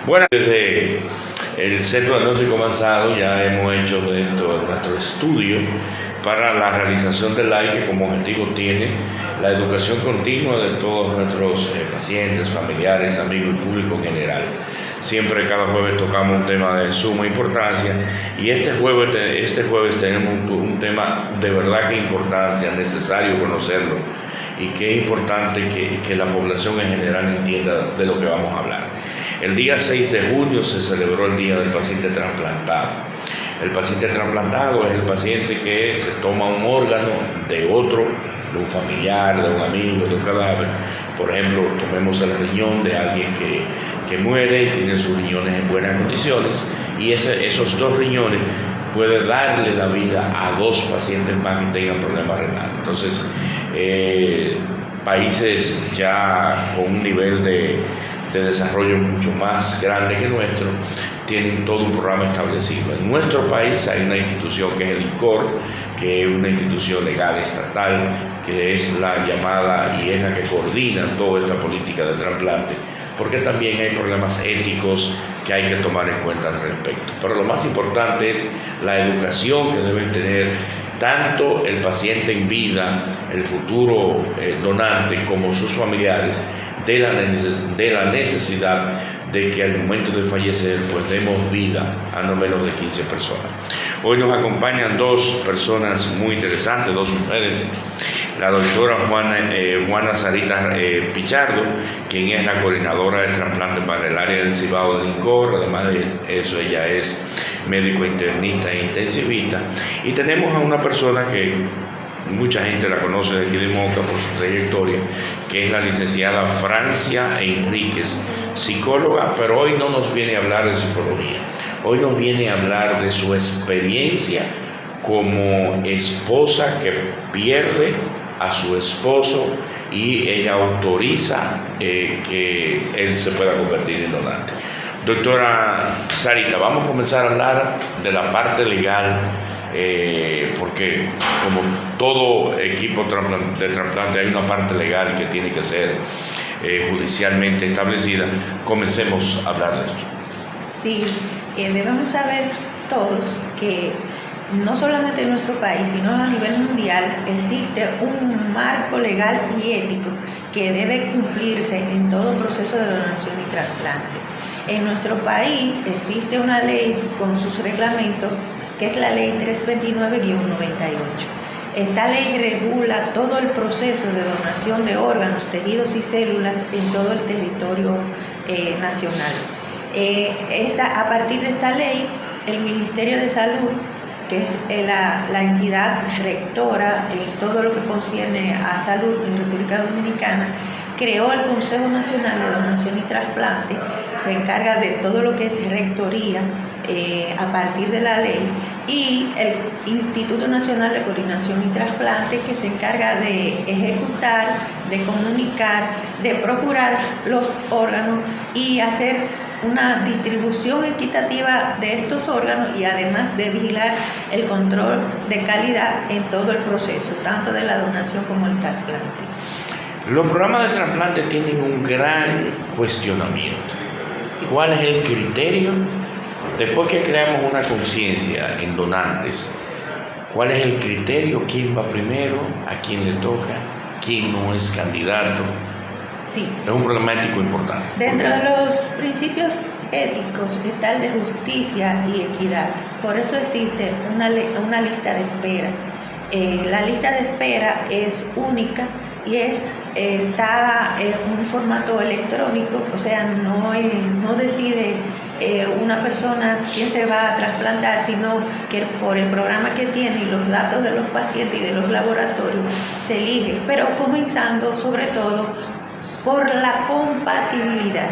Bueno, desde el Centro Diagnóstico Avanzado ya hemos hecho dentro de nuestro estudio para la realización del AI, que como objetivo tiene la educación continua de todos nuestros pacientes, familiares, amigos y público en general. Siempre cada jueves tocamos un tema de suma importancia y este jueves tenemos un tema de verdad que importancia, necesario conocerlo y que es importante que la población en general entienda de lo que vamos a hablar. El día 6 de junio se celebró el Día del Paciente Trasplantado. El paciente trasplantado es el paciente que se toma un órgano de otro, de un familiar, de un amigo, de un cadáver. Por ejemplo, tomemos el riñón de alguien que muere y tiene sus riñones en buenas condiciones y esos dos riñones puede darle la vida a dos pacientes más que tengan problemas renales. Entonces, países ya con un nivel de desarrollo mucho más grande que nuestro tienen todo un programa establecido. En nuestro país hay una institución que es el INCOR, que es una institución legal estatal, que es la llamada y es la que coordina toda esta política de trasplante, porque también hay problemas éticos que hay que tomar en cuenta al respecto. Pero lo más importante es la educación que deben tener tanto el paciente en vida, el futuro donante, como sus familiares, de la necesidad de que al momento de fallecer pues demos vida a no menos de 15 personas. Hoy nos acompañan dos personas muy interesantes, dos mujeres, la doctora Juana Sarita Pichardo, quien es la coordinadora de trasplante para el área del Cibao del INCOR. Además de eso, ella es médico internista e intensivista, y tenemos a una persona que mucha gente la conoce de aquí de Moca por su trayectoria, que es la licenciada Francia Enríquez, psicóloga, pero hoy no nos viene a hablar de psicología, hoy nos viene a hablar de su experiencia como esposa que pierde a su esposo y ella autoriza que él se pueda convertir en donante. Doctora Sarita, vamos a comenzar a hablar de la parte legal, porque como todo equipo de trasplante hay una parte legal que tiene que ser judicialmente establecida. Comencemos a hablar de esto. Sí, debemos saber todos que no solamente en nuestro país, sino a nivel mundial existe un marco legal y ético que debe cumplirse en todo proceso de donación y trasplante. En nuestro país existe una ley con sus reglamentos, que es la ley 329-98. Esta ley regula todo el proceso de donación de órganos, tejidos y células en todo el territorio nacional. A partir de esta ley, el Ministerio de Salud, que es la entidad rectora en todo lo que concierne a salud en República Dominicana, creó el Consejo Nacional de Donación y Trasplante, se encarga de todo lo que es rectoría a partir de la ley, y el Instituto Nacional de Coordinación y Trasplante, que se encarga de ejecutar, de comunicar, de procurar los órganos y hacer una distribución equitativa de estos órganos y además de vigilar el control de calidad en todo el proceso, tanto de la donación como el trasplante. Los programas de trasplante tienen un gran cuestionamiento. ¿Cuál es el criterio? Después que creamos una conciencia en donantes, ¿cuál es el criterio? ¿Quién va primero? ¿A quién le toca? ¿Quién no es candidato? Sí. Es un problema ético importante. Dentro de los principios éticos está el de justicia y equidad. Por eso existe una lista de espera. La lista de espera es única y está en un formato electrónico, o sea, no decide una persona quién se va a trasplantar, sino que por el programa que tiene y los datos de los pacientes y de los laboratorios se elige, pero comenzando sobre todo por la compatibilidad.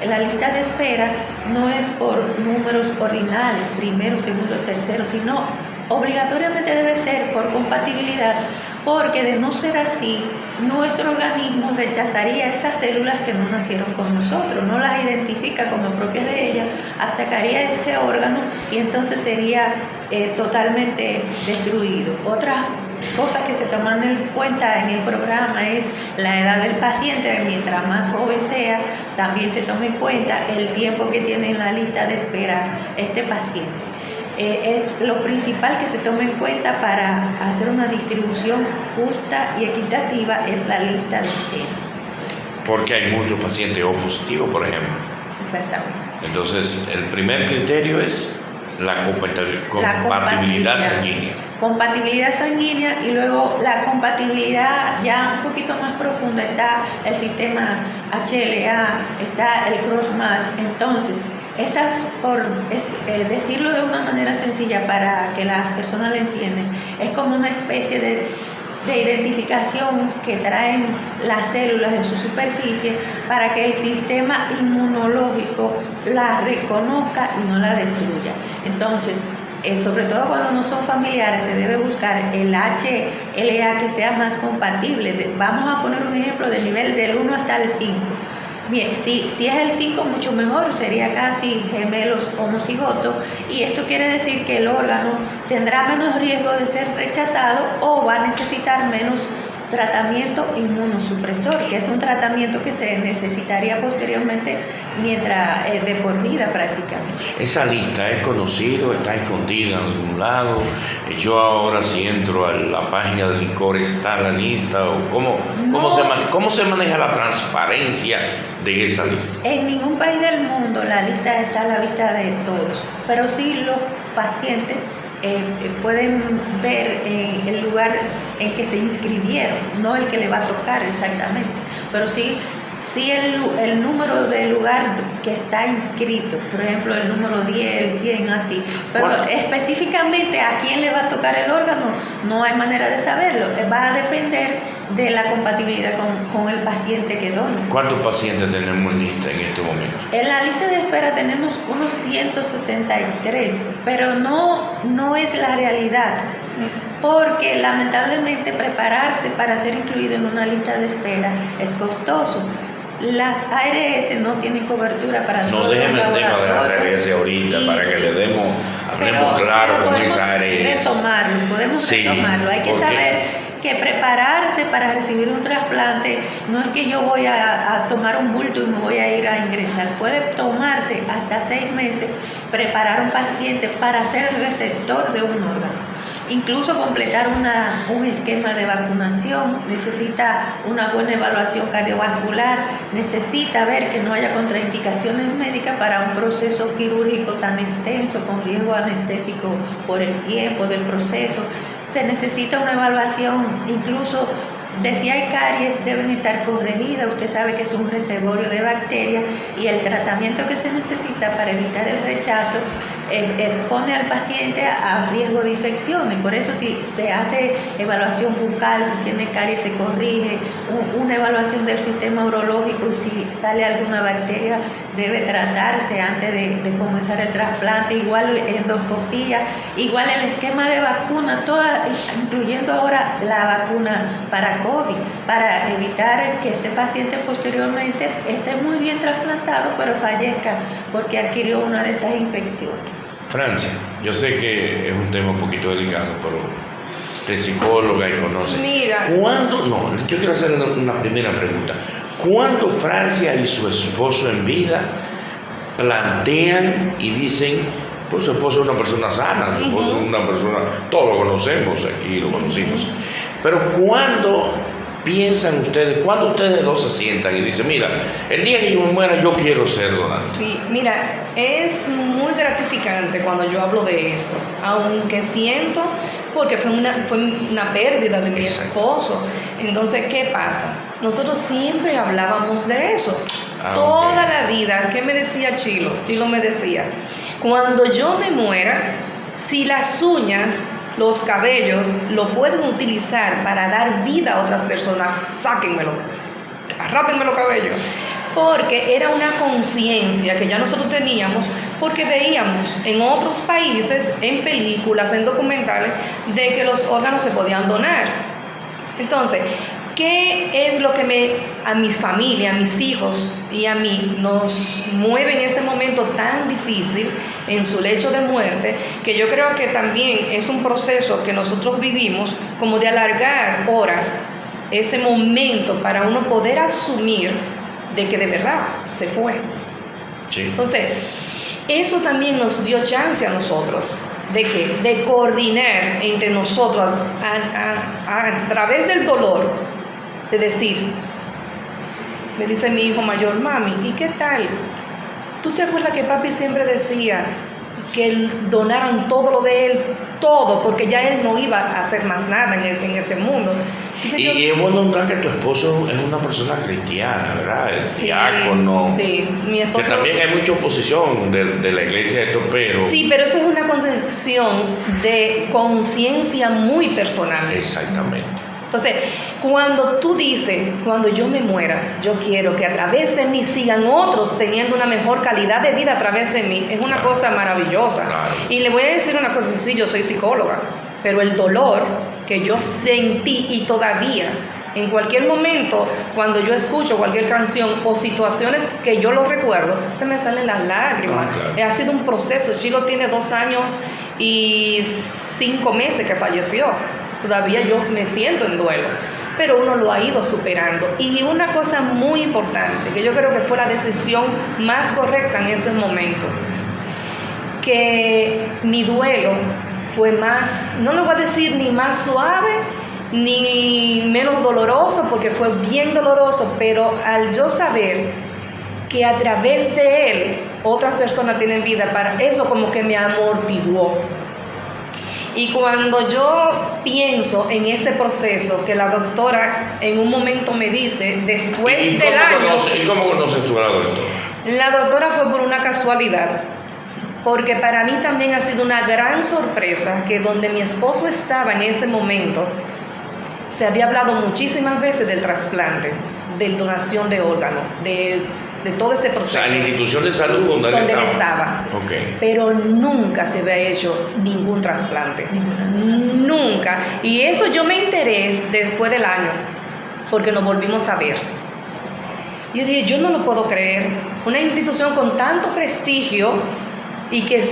La lista de espera no es por números ordinales, primero, segundo, tercero, sino obligatoriamente debe ser por compatibilidad, porque de no ser así, nuestro organismo rechazaría esas células que no nacieron con nosotros, no las identifica como propias de ellas, atacaría este órgano y entonces sería totalmente destruido. Otras cosas que se toman en cuenta en el programa es la edad del paciente. Mientras más joven sea, también se toma en cuenta el tiempo que tiene en la lista de espera este paciente. Es lo principal que se toma en cuenta para hacer una distribución justa y equitativa, es la lista de espera. Porque hay muchos pacientes O positivos, por ejemplo. Exactamente. Entonces, el primer criterio es la compatibilidad sanguínea. Compatibilidad sanguínea, y luego la compatibilidad ya un poquito más profunda. Está el sistema HLA, está el cross-match. Entonces, estas, por decirlo de una manera sencilla para que las personas lo entiendan, es como una especie de identificación que traen las células en su superficie para que el sistema inmunológico la reconozca y no la destruya. Entonces, sobre todo cuando no son familiares, se debe buscar el HLA que sea más compatible. Vamos a poner un ejemplo del nivel del 1 hasta el 5. Bien, si es el 5, mucho mejor, sería casi gemelos homocigotos, y esto quiere decir que el órgano tendrá menos riesgo de ser rechazado o va a necesitar menos tratamiento inmunosupresor, que es un tratamiento que se necesitaría posteriormente mientras de por vida prácticamente. Esa lista es conocida, está escondida en algún lado. Yo ahora si entro a la página del INCOR, ¿está la lista? ¿O cómo se maneja la transparencia de esa lista? En ningún país del mundo la lista está a la vista de todos, pero sí los pacientes pueden ver el lugar en que se inscribieron, no el que le va a tocar exactamente, pero sí el número del lugar que está inscrito, por ejemplo el número 10, el 100, así, pero específicamente a quién le va a tocar el órgano no hay manera de saberlo, va a depender de la compatibilidad con el paciente que dona. ¿Cuántos pacientes tenemos en lista en este momento? En la lista de espera tenemos unos 163, pero no es la realidad, porque lamentablemente prepararse para ser incluido en una lista de espera es costoso. Las ARS no tienen cobertura para no déjeme el tema de las ARS ahorita para que le hablemos claro con esa ARS. Podemos retomarlo. Hay que saber que prepararse para recibir un trasplante no es que yo voy a tomar un bulto y me voy a ir a ingresar. Puede tomarse hasta 6 meses preparar un paciente para ser el receptor de un órgano. Incluso completar un esquema de vacunación, necesita una buena evaluación cardiovascular, necesita ver que no haya contraindicaciones médicas para un proceso quirúrgico tan extenso, con riesgo anestésico por el tiempo del proceso. Se necesita una evaluación, incluso de si hay caries deben estar corregidas. Usted sabe que es un reservorio de bacterias y el tratamiento que se necesita para evitar el rechazo expone al paciente a riesgo de infecciones. Por eso si se hace evaluación bucal, si tiene caries se corrige, una evaluación del sistema urológico, y si sale alguna bacteria debe tratarse antes de comenzar el trasplante. Igual endoscopía, igual el esquema de vacuna, toda, incluyendo ahora la vacuna para COVID, para evitar que este paciente posteriormente esté muy bien trasplantado pero fallezca porque adquirió una de estas infecciones. Francia, yo sé que es un tema un poquito delicado, pero de psicóloga y conoce. Mira. Yo quiero hacer una primera pregunta. ¿Cuándo Francia y su esposo en vida plantean y dicen, pues su esposo es una persona sana, su esposo es una persona, todos lo conocemos aquí, lo conocimos, pero cuándo piensan ustedes, cuando ustedes dos se sientan y dicen, mira, el día que yo me muera yo quiero ser donante? Sí, mira, es muy gratificante cuando yo hablo de esto, aunque siento, porque fue una pérdida de mi esposo. Entonces, ¿qué pasa? Nosotros siempre hablábamos de eso, toda la vida. ¿Qué me decía Chilo? Chilo me decía, cuando yo me muera, si las uñas, los cabellos lo pueden utilizar para dar vida a otras personas, sáquenmelo, arrápenme los cabellos, porque era una conciencia que ya nosotros teníamos, porque veíamos en otros países, en películas, en documentales, de que los órganos se podían donar. Entonces, ¿qué es lo que a mi familia, a mis hijos y a mí nos mueve en este momento tan difícil en su lecho de muerte? Que yo creo que también es un proceso que nosotros vivimos como de alargar horas ese momento para uno poder asumir de que de verdad se fue. Sí. Entonces, eso también nos dio chance a nosotros de coordinar entre nosotros a través del dolor, de decir, me dice mi hijo mayor, mami, ¿y qué tal? ¿Tú te acuerdas que papi siempre decía que donaran todo lo de él, todo, porque ya él no iba a hacer más nada en este mundo? Y es bueno notar que tu esposo es una persona cristiana, ¿verdad? Es diácono. Sí, mi esposo. Que también hay mucha oposición de la iglesia de esto, pero... Sí, pero eso es una concepción de conciencia muy personal. Exactamente. Entonces, cuando tú dices, cuando yo me muera, yo quiero que a través de mí sigan otros teniendo una mejor calidad de vida a través de mí, es una cosa maravillosa. Claro. Y le voy a decir una cosa, sí, yo soy psicóloga, pero el dolor que yo sentí y todavía, en cualquier momento, cuando yo escucho cualquier canción o situaciones que yo lo recuerdo, se me salen las lágrimas. Claro. Ha sido un proceso. Chilo tiene 2 años y 5 meses que falleció. Todavía yo me siento en duelo, pero uno lo ha ido superando. Y una cosa muy importante, que yo creo que fue la decisión más correcta en ese momento, que mi duelo fue más, no le voy a decir ni más suave, ni menos doloroso, porque fue bien doloroso, pero al yo saber que a través de él otras personas tienen vida, para eso como que me amortiguó. Y cuando yo pienso en ese proceso que la doctora en un momento me dice, después del año... ¿Y cómo conoces tú a la doctora? La doctora fue por una casualidad, porque para mí también ha sido una gran sorpresa que donde mi esposo estaba en ese momento, se había hablado muchísimas veces del trasplante, de donación de órganos, de todo ese proceso. O sea, en la institución de salud donde él estaba. Okay. Pero nunca se había hecho ningún trasplante. Nunca. Y eso yo me enteré después del año, porque nos volvimos a ver. Yo dije, yo no lo puedo creer. Una institución con tanto prestigio y que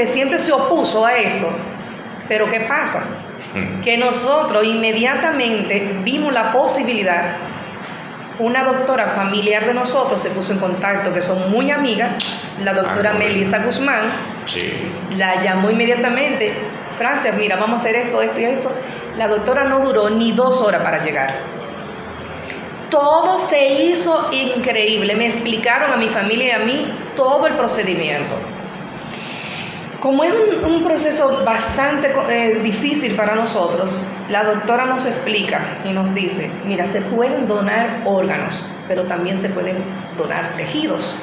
siempre se opuso a esto. Pero ¿qué pasa? Que nosotros inmediatamente vimos la posibilidad. Una doctora familiar de nosotros se puso en contacto, que son muy amigas, la doctora Melissa Guzmán. Sí. La llamó inmediatamente, Francia, mira, vamos a hacer esto, esto y esto. La doctora no duró ni 2 horas para llegar. Todo se hizo increíble, me explicaron a mi familia y a mí todo el procedimiento. Como es un proceso bastante difícil para nosotros, la doctora nos explica y nos dice, mira, se pueden donar órganos, pero también se pueden donar tejidos.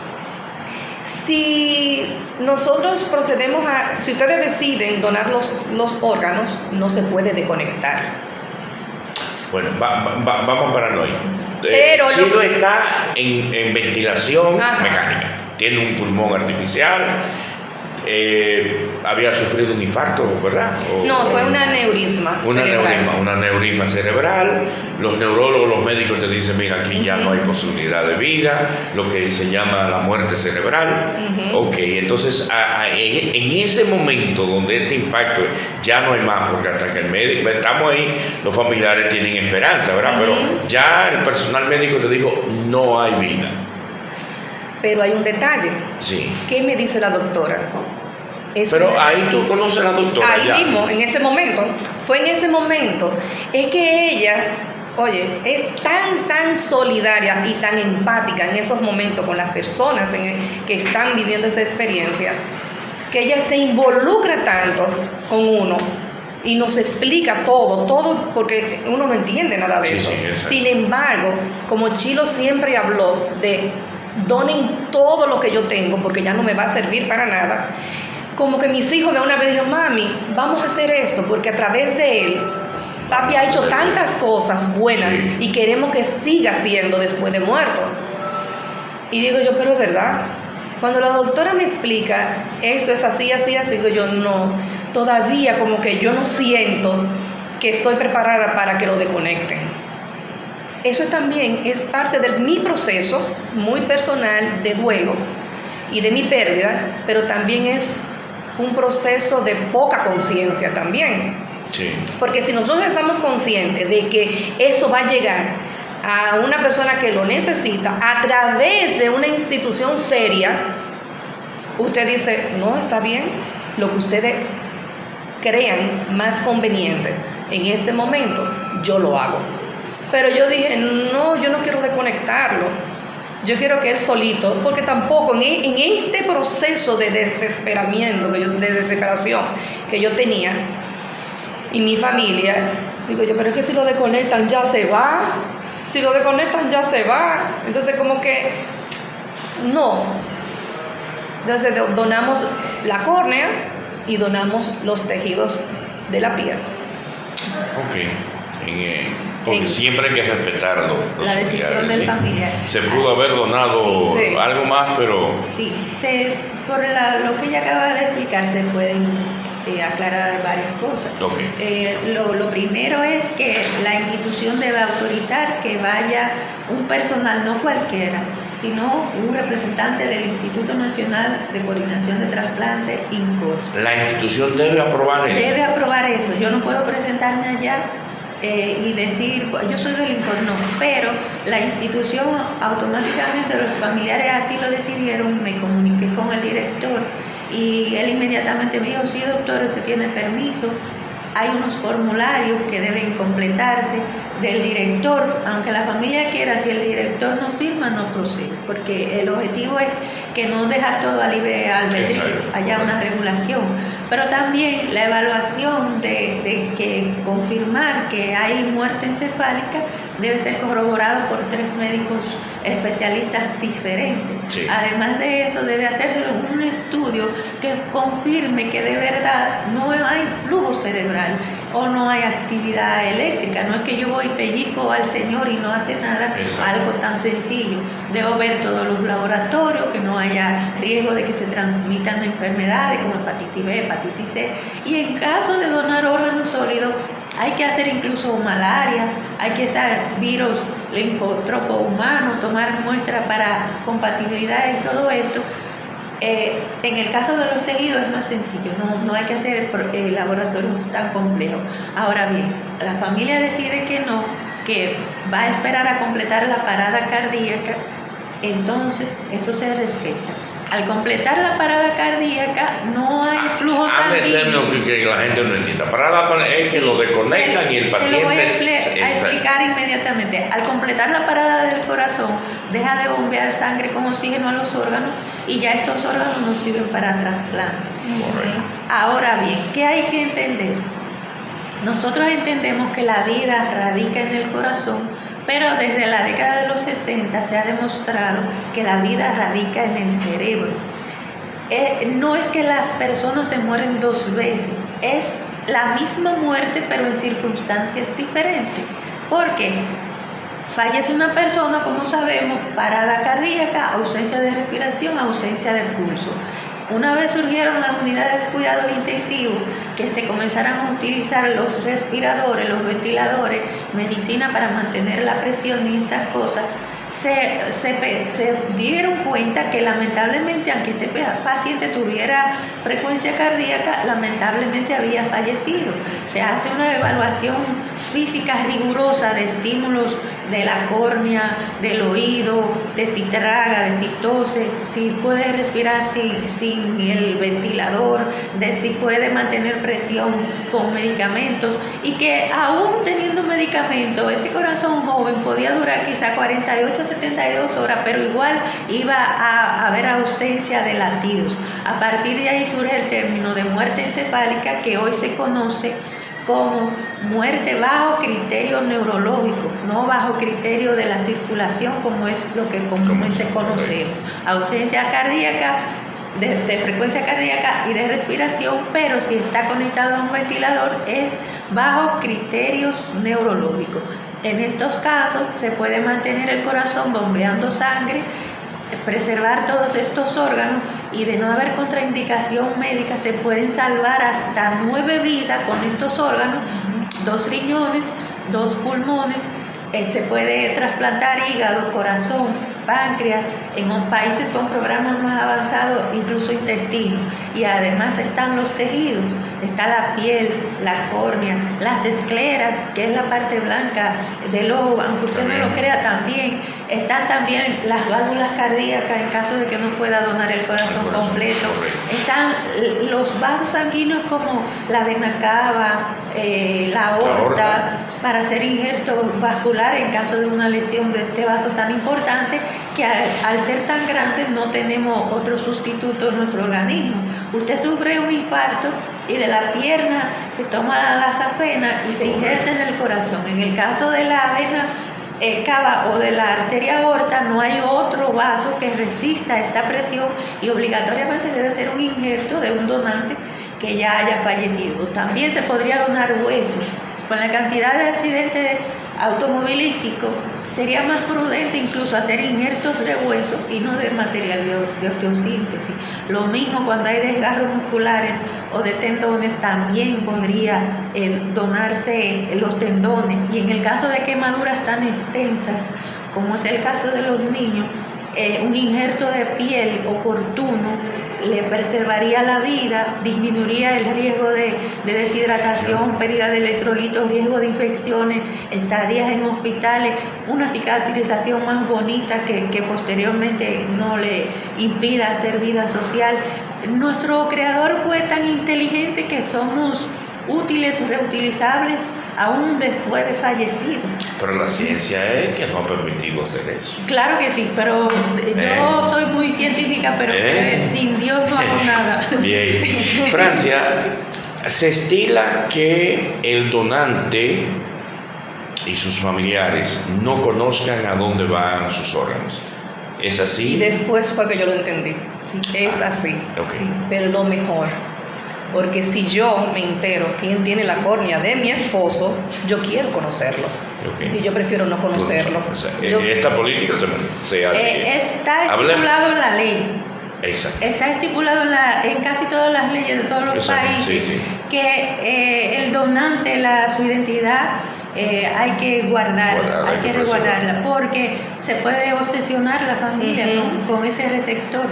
Si nosotros procedemos si ustedes deciden donar los órganos, no se puede desconectar. Bueno, vamos para Paranoia. Pero Chilo está en ventilación Ajá. mecánica, tiene un pulmón artificial. Había sufrido un infarto, ¿verdad? No, fue un aneurisma cerebral. Una aneurisma cerebral. Los neurólogos, los médicos te dicen, mira, aquí ya no hay posibilidad de vida, lo que se llama la muerte cerebral. Ok, entonces en ese momento donde este impacto ya no hay más, porque hasta que el médico, estamos ahí, los familiares tienen esperanza, ¿verdad? Pero ya el personal médico te dijo, no hay vida. Pero hay un detalle. Sí. ¿Qué me dice la doctora? Pero ahí tú conoces a la doctora. Ahí ya mismo, en ese momento. Fue en ese momento. Es que ella, oye, es tan solidaria y tan empática en esos momentos con las personas que están viviendo esa experiencia, que ella se involucra tanto con uno y nos explica todo, porque uno no entiende nada de eso. Sin embargo, como Chilo siempre habló de donen todo lo que yo tengo porque ya no me va a servir para nada, como que mis hijos de una vez dijeron, mami, vamos a hacer esto porque a través de él papi ha hecho tantas cosas buenas y queremos que siga siendo después de muerto. Y digo yo, pero es verdad. Cuando la doctora me explica esto es así, digo yo, no, todavía como que yo no siento que estoy preparada para que lo desconecten. eso también es parte de mi proceso muy personal de duelo y de mi pérdida, pero también es un proceso de poca conciencia también. Sí. Porque si nosotros estamos conscientes de que eso va a llegar a una persona que lo necesita a través de una institución seria, usted dice, no, está bien, lo que ustedes crean más conveniente en este momento, yo lo hago. Pero yo dije, no, yo no quiero desconectarlo, yo quiero que él solito, porque tampoco en este proceso de desesperamiento, de desesperación que yo tenía, y mi familia, digo yo, pero es que si lo desconectan ya se va, si lo desconectan ya se va, entonces como que no. Entonces donamos la córnea y donamos los tejidos de la piel. Ok. Porque siempre hay que respetar la decisión del familiar. Se pudo haber donado sí. algo más, pero... Sí, por lo que ella acaba de explicar, se pueden aclarar varias cosas. Okay. Lo primero es que la institución debe autorizar que vaya un personal, no cualquiera, sino un representante del Instituto Nacional de Coordinación de Trasplantes, INCOR. La institución debe aprobar eso. Debe aprobar eso. Yo no puedo presentarme allá y decir, yo soy del INCOR, no, pero la institución automáticamente, los familiares así lo decidieron, me comuniqué con el director y él inmediatamente me dijo, sí doctor, usted tiene permiso, hay unos formularios que deben completarse del director, aunque la familia quiera, si el director no firma, no procede, porque el objetivo es que no dejar todo a libre albedrío, haya una regulación, pero también la evaluación de que confirmar que hay muerte encefálica debe ser corroborado por 3 médicos especialistas diferentes. Sí. Además de eso, debe hacerse un estudio que confirme que de verdad no hay flujo cerebral o no hay actividad eléctrica. No es que yo voy y pellizco al señor y no hace nada. Exacto. Algo tan sencillo. Debo ver todos los laboratorios, que no haya riesgo de que se transmitan enfermedades como hepatitis B, hepatitis C. Y en caso de donar órganos sólidos, hay que hacer incluso malaria, hay que hacer virus linfotropo humano, tomar muestras para compatibilidad y todo esto. En el caso de los tejidos es más sencillo, no hay que hacer laboratorios tan complejos. Ahora bien, la familia decide que no, que va a esperar a completar la parada cardíaca, entonces eso se respeta. Al completar la parada cardíaca no hay flujo sanguíneo. Que la gente no entienda. Parada es que lo desconectan y el paciente... Se lo voy a explicar inmediatamente. Al completar la parada del corazón, deja de bombear sangre con oxígeno a los órganos y ya estos órganos no sirven para trasplante. Correcto. Ahora bien, ¿qué hay que entender? Nosotros entendemos que la vida radica en el corazón, pero desde la década de los 60 se ha demostrado que la vida radica en el cerebro. No es que las personas se mueren 2 veces, es la misma muerte pero en circunstancias diferentes. Porque fallece una persona, como sabemos, parada cardíaca, ausencia de respiración, ausencia de pulso. Una vez surgieron las unidades de cuidados intensivos, que se comenzaron a utilizar los respiradores, los ventiladores, medicina para mantener la presión y estas cosas, se dieron cuenta que lamentablemente, aunque este paciente tuviera frecuencia cardíaca, lamentablemente había fallecido. Se hace una evaluación física rigurosa de estímulos de la córnea, del oído, de si traga, de si tose, si puede respirar sin el ventilador, de si puede mantener presión con medicamentos, y que aún teniendo medicamentos, ese corazón joven podía durar quizá 48 a 72 horas, pero igual iba a haber ausencia de latidos. A partir de ahí surge el término de muerte encefálica, que hoy se conoce como muerte bajo criterio neurológico, no bajo criterio de la circulación, como es lo que comúnmente conocemos. Ausencia cardíaca, de frecuencia cardíaca y de respiración, pero si está conectado a un ventilador es bajo criterios neurológicos. En estos casos se puede mantener el corazón bombeando sangre, preservar todos estos órganos, y de no haber contraindicación médica se pueden salvar hasta 9 vidas con estos órganos: 2 riñones, 2 pulmones, se puede trasplantar hígado, corazón, páncreas, en países con programas más avanzados, incluso intestino. Y además están los tejidos, está la piel, la córnea, las escleras, que es la parte blanca del ojo, aunque usted no lo crea también. Están también las válvulas cardíacas en caso de que no pueda donar el corazón completo. Están los vasos sanguíneos como la vena cava, la aorta, para hacer injerto vascular en caso de una lesión de este vaso tan importante que al ser tan grande no tenemos otro sustituto en nuestro organismo. Usted sufre un infarto y de la pierna se toma la safena y se injerta en el corazón. En el caso de la vena cava o de la arteria aorta no hay otro vaso que resista esta presión y obligatoriamente debe ser un injerto de un donante que ya haya fallecido. También se podría donar huesos. Con la cantidad de accidentes automovilísticos sería más prudente incluso hacer injertos de huesos y no de material de osteosíntesis. Lo mismo cuando hay desgarros musculares o de tendones, también podría donarse los tendones. Y en el caso de quemaduras tan extensas como es el caso de los niños, un injerto de piel oportuno le preservaría la vida, disminuiría el riesgo de deshidratación, pérdida de electrolitos, riesgo de infecciones, estadías en hospitales, una cicatrización más bonita que posteriormente no le impida hacer vida social. Nuestro creador fue tan inteligente que somos útiles, reutilizables, aún después de fallecido. Pero la ciencia es que no ha permitido hacer eso. Claro que sí, pero yo soy muy científica, pero sin Dios no hago nada. Bien. Francia, se estila que el donante y sus familiares no conozcan a dónde van sus órganos. ¿Es así? Y después fue que yo lo entendí. Es así. Okay. Pero lo mejor. Porque si yo me entero quién tiene la córnea de mi esposo, yo quiero conocerlo. Okay. Y yo prefiero no conocerlo. Esta política se hace. Está estipulado en la ley. Exacto. Está estipulado en casi todas las leyes de todos los países que el donante, su identidad, hay que guardarla, hay que resguardarla, porque se puede obsesionar la familia con ese receptor.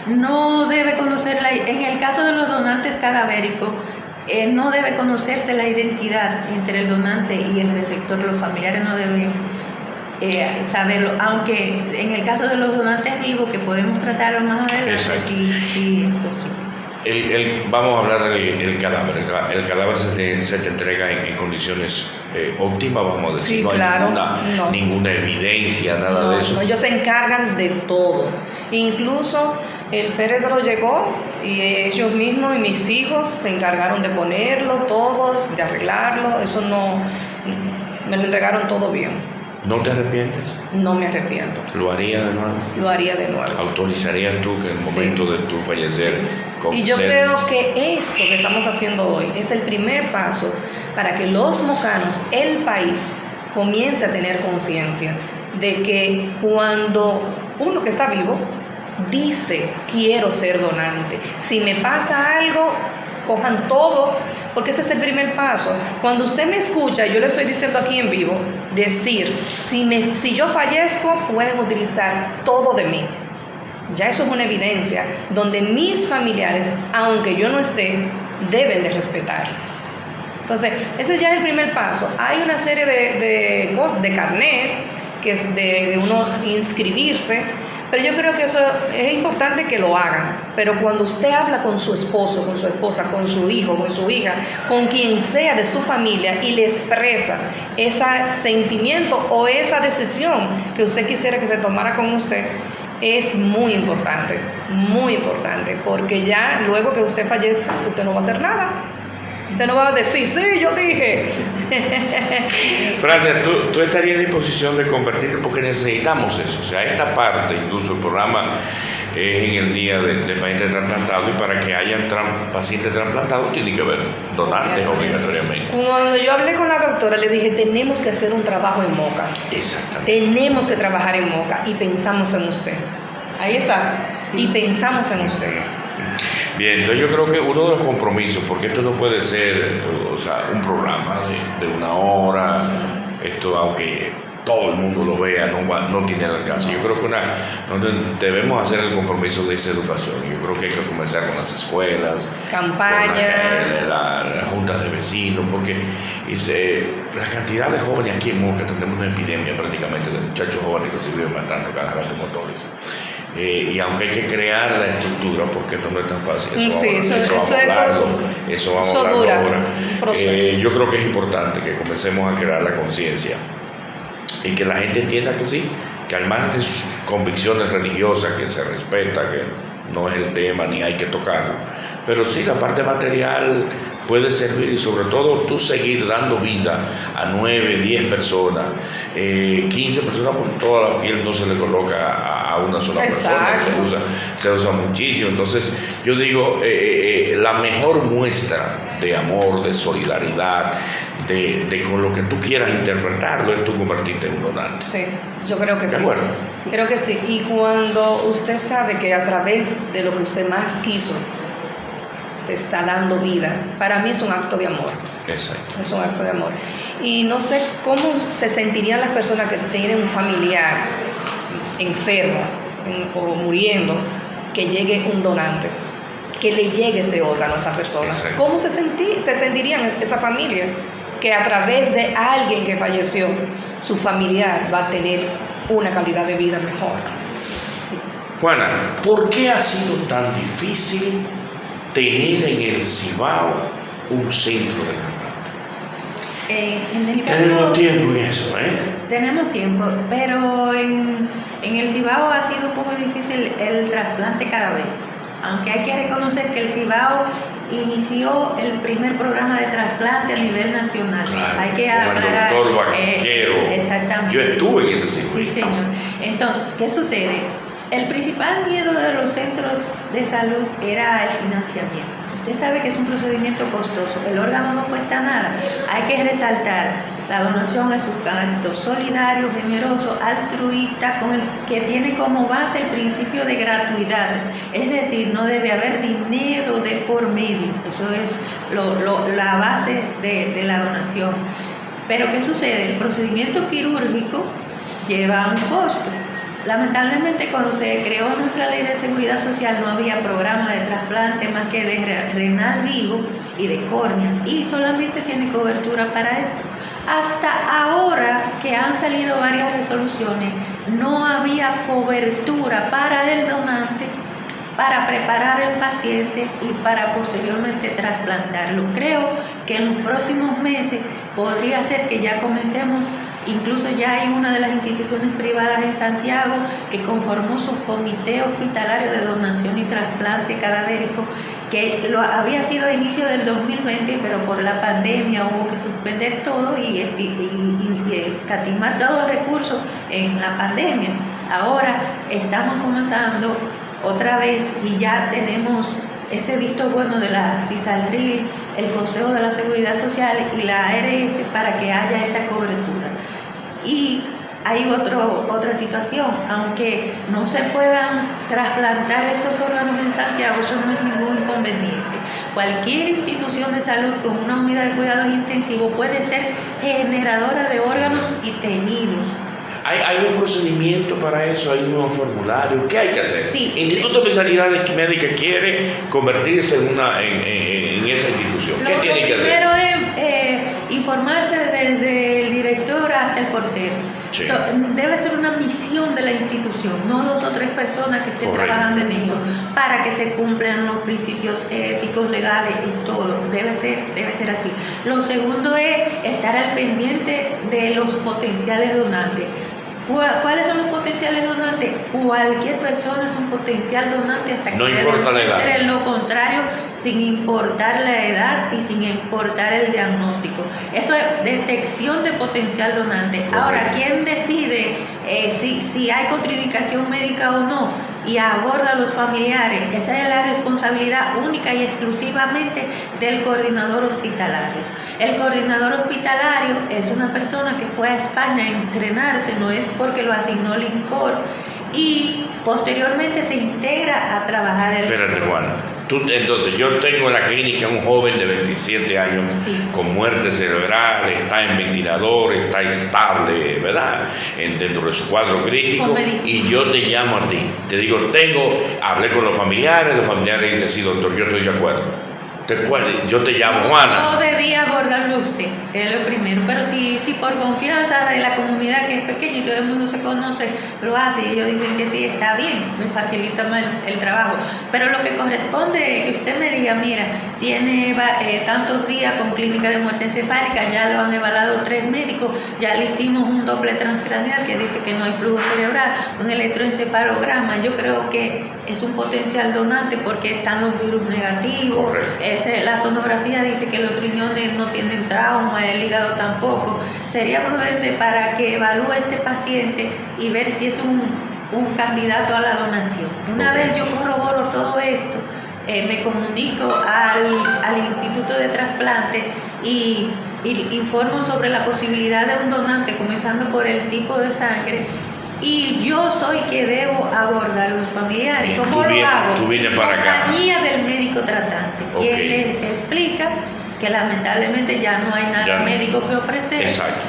No debe conocerla. En el caso de los donantes cadavéricos, no debe conocerse la identidad entre el donante y el receptor. Los familiares no deben saberlo, aunque en el caso de los donantes vivos, que podemos tratarlo más adelante, sí es posible. Vamos a hablar del cadáver. El cadáver se te entrega en condiciones óptimas, vamos a decir. Sí, no claro, hay ninguna evidencia, nada de eso. No, ellos se encargan de todo. Incluso el féretro llegó y ellos mismos y mis hijos se encargaron de ponerlo, todos, de arreglarlo. Eso me lo entregaron todo bien. ¿No te arrepientes? No me arrepiento. ¿Lo haría de nuevo? Lo haría de nuevo. ¿Autorizarías tú que en el momento de tu fallecer? Y yo creo que esto que estamos haciendo hoy es el primer paso para que los mocanos, el país, comience a tener conciencia de que cuando uno que está vivo dice quiero ser donante, si me pasa algo, cojan todo, porque ese es el primer paso. Cuando usted me escucha, yo le estoy diciendo aquí en vivo, decir, si yo fallezco, pueden utilizar todo de mí. Ya eso es una evidencia donde mis familiares, aunque yo no esté, deben de respetar. Entonces, ese ya es el primer paso. Hay una serie de cosas, de carnet, que es de uno inscribirse, pero yo creo que eso es importante que lo hagan. Pero cuando usted habla con su esposo, con su esposa, con su hijo, con su hija, con quien sea de su familia y le expresa ese sentimiento o esa decisión que usted quisiera que se tomara con usted, es muy importante, porque ya luego que usted fallezca, usted no va a hacer nada. Usted no va a decir, sí, yo dije. Francia, tú estarías en disposición de convertirte, porque necesitamos eso. O sea, esta parte, incluso el programa es en el día de pacientes trasplantados, y para que haya pacientes trasplantados tiene que haber donantes obligatoriamente. Cuando yo hablé con la doctora, le dije, tenemos que hacer un trabajo en Moca. Exactamente. Tenemos que trabajar en Moca y pensamos en usted. Ahí está. Sí. Y pensamos en usted. Bien, entonces yo creo que uno de los compromisos, porque esto no puede ser, un programa de una hora, esto aunque todo el mundo lo vea, no tiene el alcance. Yo creo que debemos hacer el compromiso de esa educación. Yo creo que hay que comenzar con las escuelas, campañas, con las juntas de vecinos, porque la cantidad de jóvenes aquí en Moca, tenemos una epidemia prácticamente de muchachos jóvenes que se viven matando cada rato motores. Y aunque hay que crear la estructura, porque esto no es tan fácil, eso vamos a hablarlo ahora. Yo creo que es importante que comencemos a crear la conciencia y que la gente entienda que sí, que al margen de sus convicciones religiosas, que se respeta, que no es el tema ni hay que tocarlo, pero sí la parte material puede servir, y sobre todo tú seguir dando vida a 9, 10 personas, 15 personas, porque toda la piel no se le coloca a una sola persona, se usa muchísimo. Entonces yo digo, la mejor muestra de amor, de solidaridad, de con lo que tú quieras interpretarlo, es tú convertirte en un donante. Sí, yo creo que sí. ¿De acuerdo? Sí. Creo que sí. Y cuando usted sabe que a través de lo que usted más quiso se está dando vida, para mí es un acto de amor. Exacto. Es un acto de amor. Y no sé cómo se sentirían las personas que tienen un familiar enfermo o muriendo, que llegue un donante, que le llegue ese órgano a esa persona. Exacto. ¿Cómo se sentirían esa familia? Que a través de alguien que falleció, su familiar va a tener una calidad de vida mejor. Sí. Juana, ¿por qué ha sido tan difícil tener en el Cibao un centro de trasplante? Tenemos tiempo en eso, Tenemos tiempo, pero en el Cibao ha sido un poco difícil el trasplante cadavérico. Aunque hay que reconocer que el Cibao inició el primer programa de trasplante a nivel nacional. Claro, hay que con aclarar, el doctor Vaquero. Exactamente. Yo estuve en ese circuito. Sí, señor. Entonces, ¿qué sucede? El principal miedo de los centros de salud era el financiamiento. Usted sabe que es un procedimiento costoso, el órgano no cuesta nada. Hay que resaltar, la donación es un acto solidario, generoso, altruista, que tiene como base el principio de gratuidad. Es decir, no debe haber dinero de por medio. Eso es la base de la donación. Pero ¿qué sucede? El procedimiento quirúrgico lleva un costo. Lamentablemente, cuando se creó nuestra ley de seguridad social, no había programa de trasplante más que de renal vivo y de córnea, y solamente tiene cobertura para esto. Hasta ahora que han salido varias resoluciones, no había cobertura para el donante, para preparar el paciente y para posteriormente trasplantarlo. Creo que en los próximos meses podría ser que ya comencemos. Incluso ya hay una de las instituciones privadas en Santiago que conformó su comité hospitalario de donación y trasplante cadavérico, que había sido a inicio del 2020, pero por la pandemia hubo que suspender todo y escatimar todos los recursos en la pandemia. Ahora estamos comenzando otra vez y ya tenemos ese visto bueno de la CISALRIL, el Consejo de la Seguridad Social y la ARS para que haya esa cobertura. Y hay otra situación, aunque no se puedan trasplantar estos órganos en Santiago, eso no es ningún inconveniente. Cualquier institución de salud con una unidad de cuidados intensivos puede ser generadora de órganos y tejidos. ¿Hay un procedimiento para eso? ¿Hay un formulario? ¿Qué hay que hacer? Sí. Instituto de Especialidades Médicas quiere convertirse en esa institución. ¿Qué tiene que hacer? Primero es informarse desde el director hasta el portero. Sí. Debe ser una misión de la institución, no 2 o 3 personas que estén trabajando en eso, para que se cumplan los principios éticos, legales y todo. Debe ser así. Lo segundo es estar al pendiente de los potenciales donantes. ¿Cuáles son los potenciales donantes? Cualquier persona es un potencial donante hasta que no se demuestre lo contrario, sin importar la edad y sin importar el diagnóstico. Eso es detección de potencial donante. Correcto. Ahora, ¿quién decide si hay contraindicación médica o no? Y aborda a los familiares. Esa es la responsabilidad única y exclusivamente del coordinador hospitalario. El coordinador hospitalario es una persona que fue a España a entrenarse, no es porque lo asignó el INCOR, y posteriormente se integra a trabajar el Espérate, retorno. Juana. Entonces, yo tengo en la clínica un joven de 27 años Sí. con muerte cerebral, está en ventilador, está estable, ¿verdad? Dentro de su cuadro crítico. Con medicina. Y yo te llamo a ti. Te digo, hablé con los familiares dicen, sí, doctor, yo estoy de acuerdo. Yo te llamo Juana. No debía abordarlo usted, es lo primero, pero si por confianza de la comunidad que es pequeña y todo el mundo se conoce, lo hace y ellos dicen que sí, está bien, me facilita más el trabajo. Pero lo que corresponde es que usted me diga, mira, tiene tantos días con clínica de muerte encefálica, ya lo han evaluado 3 médicos, ya le hicimos un doble transcranial que dice que no hay flujo cerebral, un electroencefalograma, yo creo que es un potencial donante porque están los virus negativos. Correcto. La sonografía dice que los riñones no tienen trauma, el hígado tampoco. Sería prudente para que evalúe este paciente y ver si es un candidato a la donación. Una vez yo corroboro todo esto, me comunico al Instituto de Trasplante y informo sobre la posibilidad de un donante, comenzando por el tipo de sangre. Y yo soy que debo abordar a los familiares. ¿Cómo lo hago? Tú vienes para acá. Compañía del médico tratante, quien les explica que lamentablemente ya no hay nada médico que ofrecer. Exacto.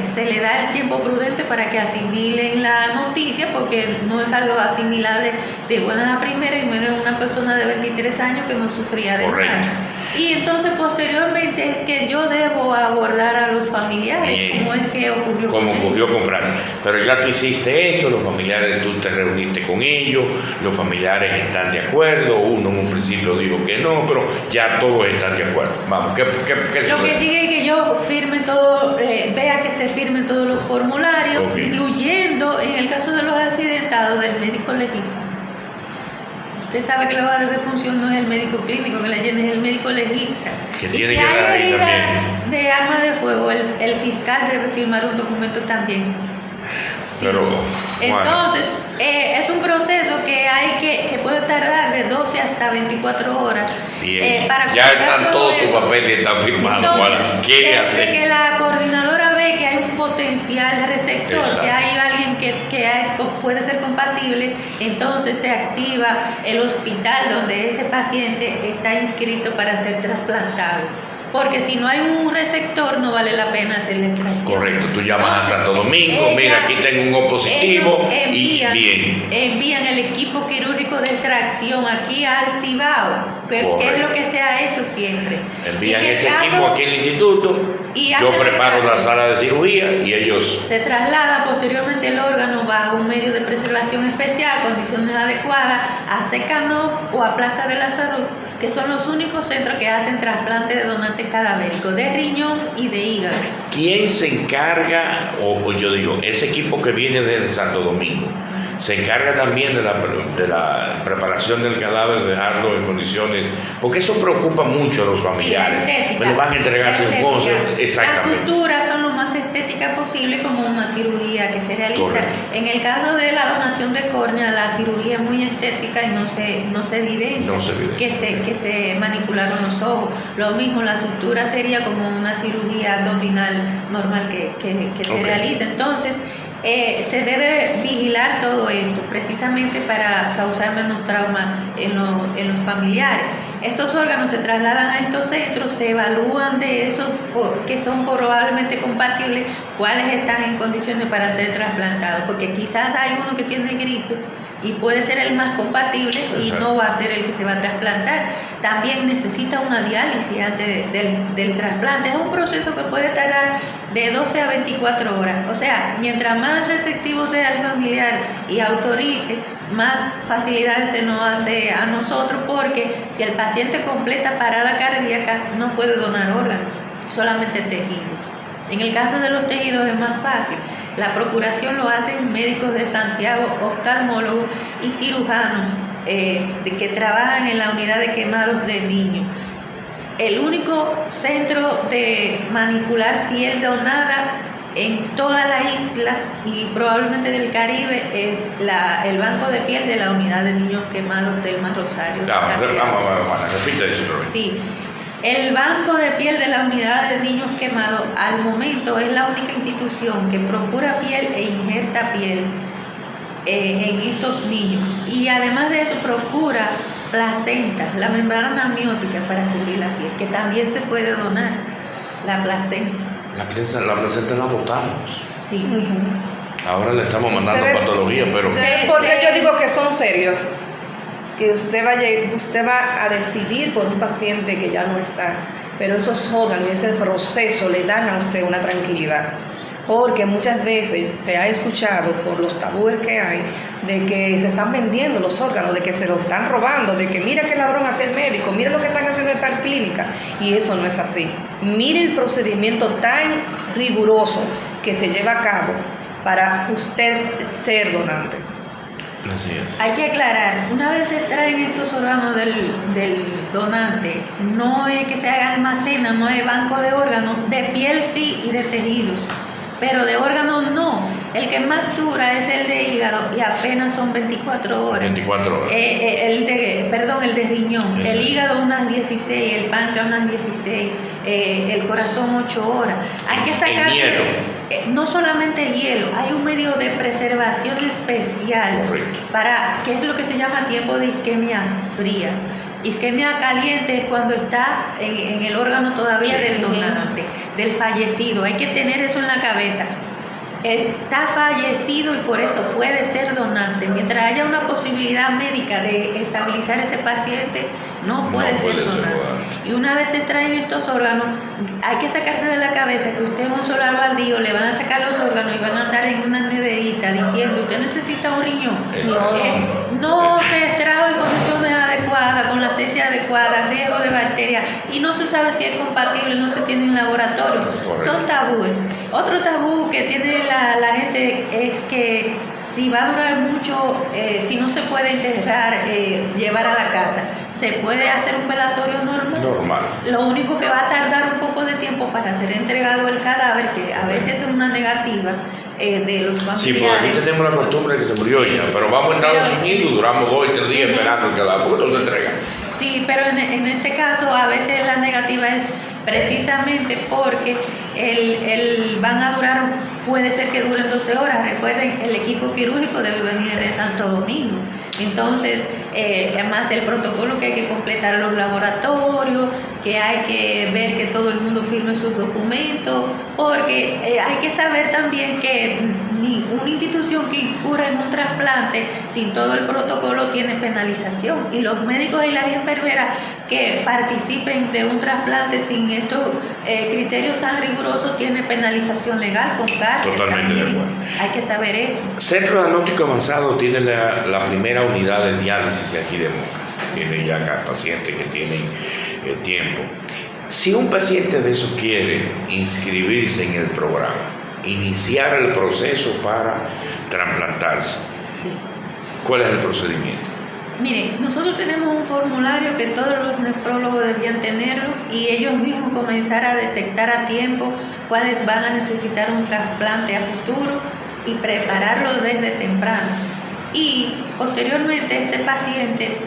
Se le da el tiempo prudente para que asimilen la noticia, porque no es algo asimilable de buenas a primeras, y menos una persona de 23 años que no sufría de nada. Y entonces posteriormente es que yo debo abordar a los familiares. Bien. ¿Cómo es que ocurrió? Como ocurrió con Francia. Pero ya tú hiciste eso, los familiares, tú te reuniste con ellos, los familiares están de acuerdo, uno en un principio dijo que no, pero ya todos están de acuerdo. Vamos, ¿qué Lo que sigue es que yo firme todo, vea que se firmen todos los formularios, incluyendo, en el caso de los accidentados, del médico legista. Usted sabe que la hoja de defunción no es el médico clínico que la llena, es el médico legista. Que y tiene si que dar hay ahí herida también. de arma de fuego, el fiscal debe firmar un documento también. Sí. Pero, entonces, es un proceso que puede tardar de 12 hasta 24 horas. Bien. Para Ya están todos tus eso. papeles están firmados. Entonces, Hacer? que la coordinadora ve que hay un potencial receptor, Exacto. que hay alguien que puede ser compatible, entonces se activa el hospital donde ese paciente está inscrito para ser trasplantado. Porque si no hay un receptor, no vale la pena hacer la extracción. Correcto, tú llamas a Santo Domingo, mira, aquí tengo un O positivo y bien. Envían el equipo quirúrgico de extracción aquí al Cibao, que es lo que se ha hecho siempre. Envían ese equipo aquí al instituto, yo preparo la sala de cirugía y ellos... Se traslada posteriormente el órgano bajo un medio de preservación especial, condiciones adecuadas, a Secano o a Plaza de la Salud, que son los únicos centros que hacen trasplante de donantes cadavéricos, de riñón y de hígado. ¿Quién se encarga, o yo digo, ese equipo que viene desde Santo Domingo, se encarga también de la preparación del cadáver, de dejarlo en condiciones, porque eso preocupa mucho a los familiares? Sí, me lo van a entregar sin cosas. Exactamente. Las suturas son lo más estéticas posible, como una cirugía que se realiza. Correcto. En el caso de la donación de córnea, la cirugía es muy estética y no se evidencia. No se evidencia. Que se manipularon los ojos. Lo mismo, la sutura sería como una cirugía abdominal normal que se realiza. Entonces, se debe vigilar todo esto precisamente para causar menos trauma en los familiares. Estos órganos se trasladan a estos centros, se evalúan de esos que son probablemente compatibles, cuáles están en condiciones para ser trasplantados, porque quizás hay uno que tiene gripe y puede ser el más compatible y no va a ser el que se va a trasplantar. También necesita una diálisis antes del trasplante. Es un proceso que puede tardar de 12 a 24 horas. O sea, mientras más receptivo sea el familiar y autorice, más facilidades se nos hace a nosotros, porque si el paciente completa parada cardíaca no puede donar órganos, solamente tejidos. En el caso de los tejidos es más fácil. La procuración lo hacen médicos de Santiago, oftalmólogos y cirujanos que trabajan en la unidad de quemados de niños. El único centro de manipular piel donada en toda la isla y probablemente del Caribe es el banco de piel de la unidad de niños quemados del Mar Rosario. Vamos, repite eso otra vez. Sí. El Banco de Piel de la Unidad de Niños Quemados al momento es la única institución que procura piel e injerta piel en estos niños. Y además de eso procura placenta, la membrana amniótica para cubrir la piel, que también se puede donar, la placenta. La placenta la botamos. Sí. Ahora le estamos mandando patología, pero... ¿Por qué yo digo que son serios? Que usted va a decidir por un paciente que ya no está, pero esos órganos y ese proceso le dan a usted una tranquilidad. Porque muchas veces se ha escuchado por los tabúes que hay de que se están vendiendo los órganos, de que se los están robando, de que mira qué ladrón aquel médico, mira lo que están haciendo en tal clínica, y eso no es así. Mire el procedimiento tan riguroso que se lleva a cabo para usted ser donante. Así es. Hay que aclarar, una vez se extraen estos órganos del donante, no es que se haga almacena, no es banco de órganos, de piel sí y de tejidos, pero de órganos no. El que más dura es el de hígado y apenas son 24 horas. 24 horas. El de riñón. Exacto. El hígado unas 16, el páncreas unas 16, el corazón 8 horas. Hay que sacarse, no solamente hielo, hay un medio de preservación especial. Correcto. Para, que es lo que se llama tiempo de isquemia fría. Isquemia caliente es cuando está en el órgano todavía del donante, del fallecido. Hay que tener eso en la cabeza. Está fallecido y por eso puede ser donante. Mientras haya una posibilidad médica de estabilizar ese paciente, no puede ser donante. Y una vez se extraen estos órganos, hay que sacarse de la cabeza que usted en un solar baldío le van a sacar los órganos y van a andar en una neverita diciendo, usted necesita un riñón. No se extrajo en condiciones adecuadas, con la asepsia adecuada, riesgo de bacterias, y no se sabe si es compatible, no se tiene en laboratorio. Correcto. Son tabúes. Otro tabú que tiene la gente es que si va a durar mucho, si no se puede enterrar, llevar a la casa, se puede hacer un velatorio normal. Lo único que va a tardar un poco de tiempo para ser entregado el cadáver, que a veces es una negativa de los familiares. Sí, porque aquí tenemos la costumbre de que se murió ya, pero vamos a Estados Unidos y duramos 2 y 3 días esperando el cadáver, porque no se entrega. Sí, pero en este caso a veces la negativa es precisamente porque van a durar, puede ser que duren 12 horas. Recuerden, el equipo quirúrgico debe venir de Santo Domingo. Entonces, además el protocolo que hay que completar los laboratorios, que hay que ver que todo el mundo firme sus documentos, porque hay que saber también que ni una institución que incurra en un trasplante sin todo el protocolo tiene penalización, y los médicos y las enfermeras que participen de un trasplante sin estos criterios tan rigurosos tienen penalización legal con cárcel. Totalmente de acuerdo. Hay que saber eso. Centro Diagnóstico Avanzado tiene la primera unidad de diálisis aquí de Moca. Tiene ya acá pacientes que tienen tiempo. Si un paciente de esos quiere inscribirse en el programa, iniciar el proceso para trasplantarse, Sí. ¿cuál es el procedimiento? Mire, nosotros tenemos un formulario que todos los nefrólogos debían tenerlo, y ellos mismos comenzar a detectar a tiempo cuáles van a necesitar un trasplante a futuro y prepararlo desde temprano. Y posteriormente este paciente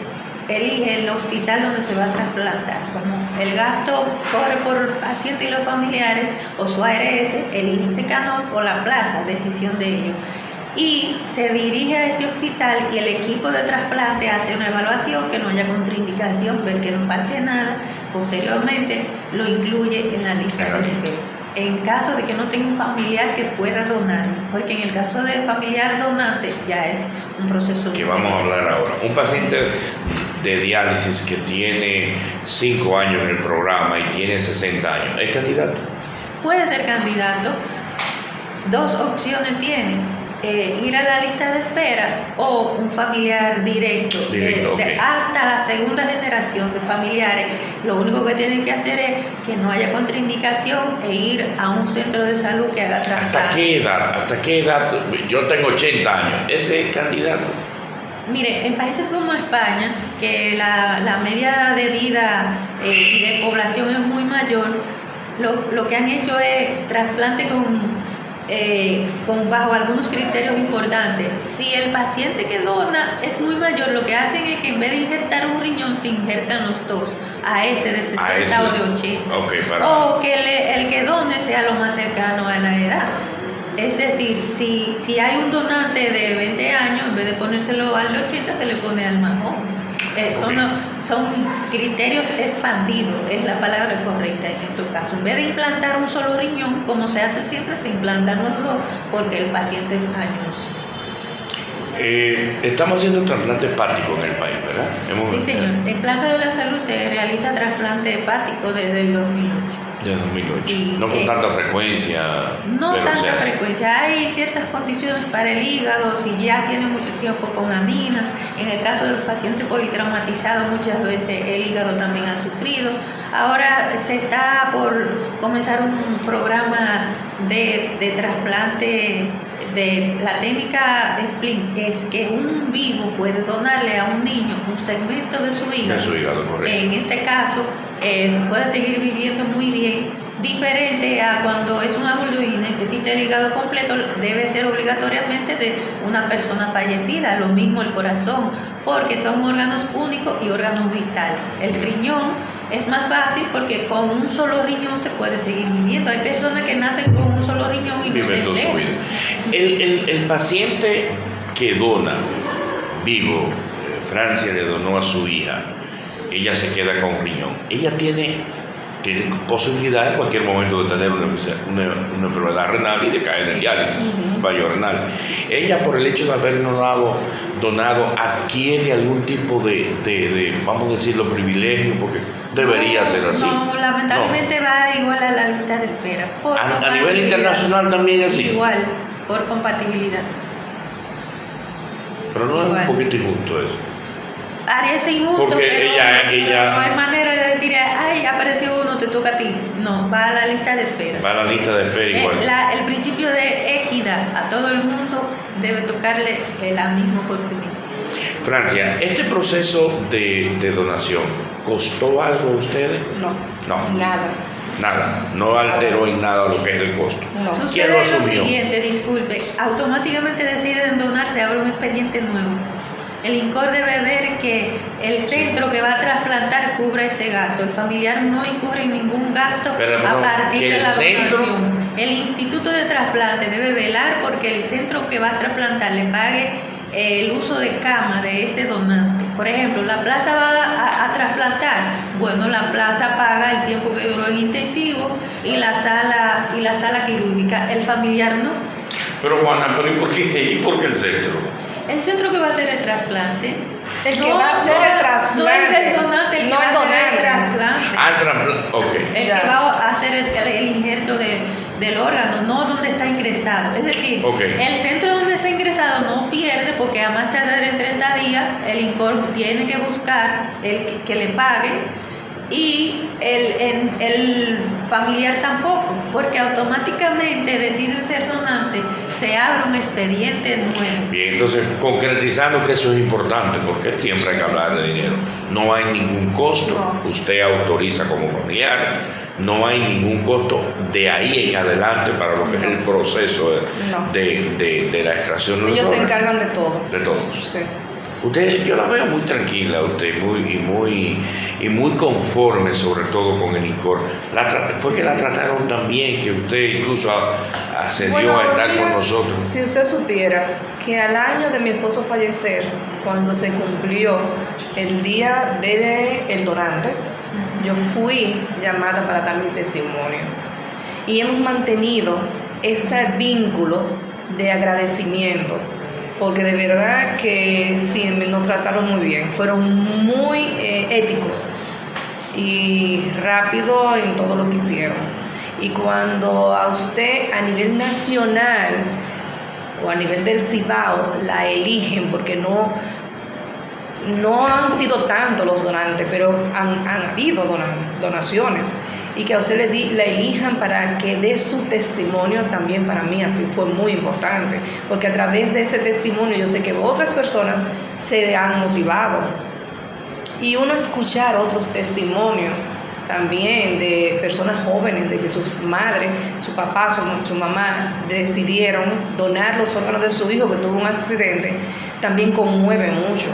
elige el hospital donde se va a trasplantar. Como el gasto corre por el paciente y los familiares o su ARS, elige ese canal o la plaza, decisión de ellos. Y se dirige a este hospital y el equipo de trasplante hace una evaluación, que no haya contraindicación, ver que no falte nada. Posteriormente lo incluye en la lista de espera. En caso de que no tenga un familiar que pueda donar, porque en el caso de familiar donante ya es un proceso que vamos a hablar ahora. Un paciente de diálisis que tiene 5 años en el programa y tiene 60 años, ¿es candidato? Puede ser candidato. 2 opciones tiene. Ir a la lista de espera o un familiar directo. Okay. Hasta la segunda generación de familiares, lo único que tienen que hacer es que no haya contraindicación e ir a un centro de salud que haga trasplante. ¿Hasta qué edad? Yo tengo 80 años, ¿ese es candidato? Mire, en países como España, que la media de vida y de población es muy mayor, lo que han hecho es trasplante bajo algunos criterios importantes. Si el paciente que dona es muy mayor, lo que hacen es que en vez de injertar un riñón, se injertan los 2, a ese de 60 o de 80. Okay, o que el que done sea lo más cercano a la edad. Es decir, si hay un donante de 20 años, en vez de ponérselo al de 80, se le pone al más joven. Son criterios expandidos, es la palabra correcta en este caso. En vez de implantar un solo riñón, como se hace siempre, se implantan los dos, porque el paciente es añoso. Estamos haciendo trasplante hepático en el país, ¿verdad? Sí, señor. En Plaza de la Salud se realiza trasplante hepático desde el 2008. De 2008. Sí, no con tanta frecuencia. No tanta frecuencia. Hay ciertas condiciones para el hígado, si ya tiene mucho tiempo con aminas. En el caso del paciente politraumatizado, muchas veces el hígado también ha sufrido. Ahora se está por comenzar un programa de trasplante. La técnica Splint es que un vivo puede donarle a un niño un segmento de su hígado. De su hígado, correcto. En este caso, puede seguir viviendo muy bien, diferente a cuando es un adulto y necesita el hígado completo, debe ser obligatoriamente de una persona fallecida. Lo mismo el corazón, porque son órganos únicos y órganos vitales. El riñón es más fácil porque con un solo riñón se puede seguir viviendo. Hay personas que nacen con un solo riñón y no se viven toda su vida. El paciente que dona vivo, Francia le donó a su hija, ella se queda con un riñón. Ella tiene posibilidad en cualquier momento de tener una enfermedad renal y de caer en diálisis, fallo renal. Ella, por el hecho de habernos donado, adquiere algún tipo de vamos a decirlo, privilegio, porque debería ser así. No, lamentablemente va igual a la lista de espera. A nivel internacional también es así. Igual, por compatibilidad. Pero no es un poquito injusto eso. Parece injusto, porque pero ella no hay manera de decir, ay, apareció uno, te toca a ti. No, va a la lista de espera. Va a la lista de espera igual. El principio de equidad, a todo el mundo debe tocarle la misma oportunidad. Francia, ¿este proceso de donación costó algo a ustedes? No. Nada. No alteró en nada lo que es el costo. No. ¿Quién lo asumió? Sucede lo siguiente, disculpe, automáticamente deciden donar, se abre un expediente nuevo. El INCOR debe ver que el centro que va a trasplantar cubra ese gasto. El familiar no incurre en ningún gasto a partir de la donación. El Instituto de Trasplante debe velar porque el centro que va a trasplantar le pague el uso de cama de ese donante. Por ejemplo, la plaza va a trasplantar, bueno, la plaza paga el tiempo que duró en intensivo y la sala quirúrgica. El familiar no. Pero Juana, ¿y por qué el centro? El centro que va a hacer el trasplante. El que va a hacer el trasplante. No es el donante, el que va a hacer el trasplante. Trasplante, ok. El que va a hacer el injerto del órgano, no donde está ingresado. Es decir, el centro donde está ingresado no pierde porque a más tardar en 30 días el INCOR tiene que buscar el que le pague y el familiar tampoco, porque automáticamente deciden ser donantes, se abre un expediente nuevo. Bien, entonces concretizando que eso es importante, porque siempre hay que hablar de dinero. No hay ningún costo, usted autoriza como familiar, no hay ningún costo de ahí en adelante para lo que es el proceso de la extracción de los órganos. Ellos se encargan de todo. De todos. Sí. Usted, yo la veo muy tranquila, usted, muy conforme, sobre todo con el INCOR. Fue que la trataron tan bien que usted incluso accedió a estar con nosotros. Si usted supiera que al año de mi esposo fallecer, cuando se cumplió el día del donante, yo fui llamada para dar mi testimonio. Y hemos mantenido ese vínculo de agradecimiento, porque de verdad que sí, nos trataron muy bien, fueron muy éticos y rápido en todo lo que hicieron. Y cuando a usted a nivel nacional o a nivel del Cibao la eligen, porque no han sido tantos los donantes, pero han habido donaciones, y que a usted la elijan para que dé su testimonio, también para mí así fue muy importante, porque a través de ese testimonio yo sé que otras personas se han motivado, y uno escuchar otros testimonios también de personas jóvenes, de que sus madres, su papá, su mamá decidieron donar los órganos de su hijo que tuvo un accidente, también conmueve mucho.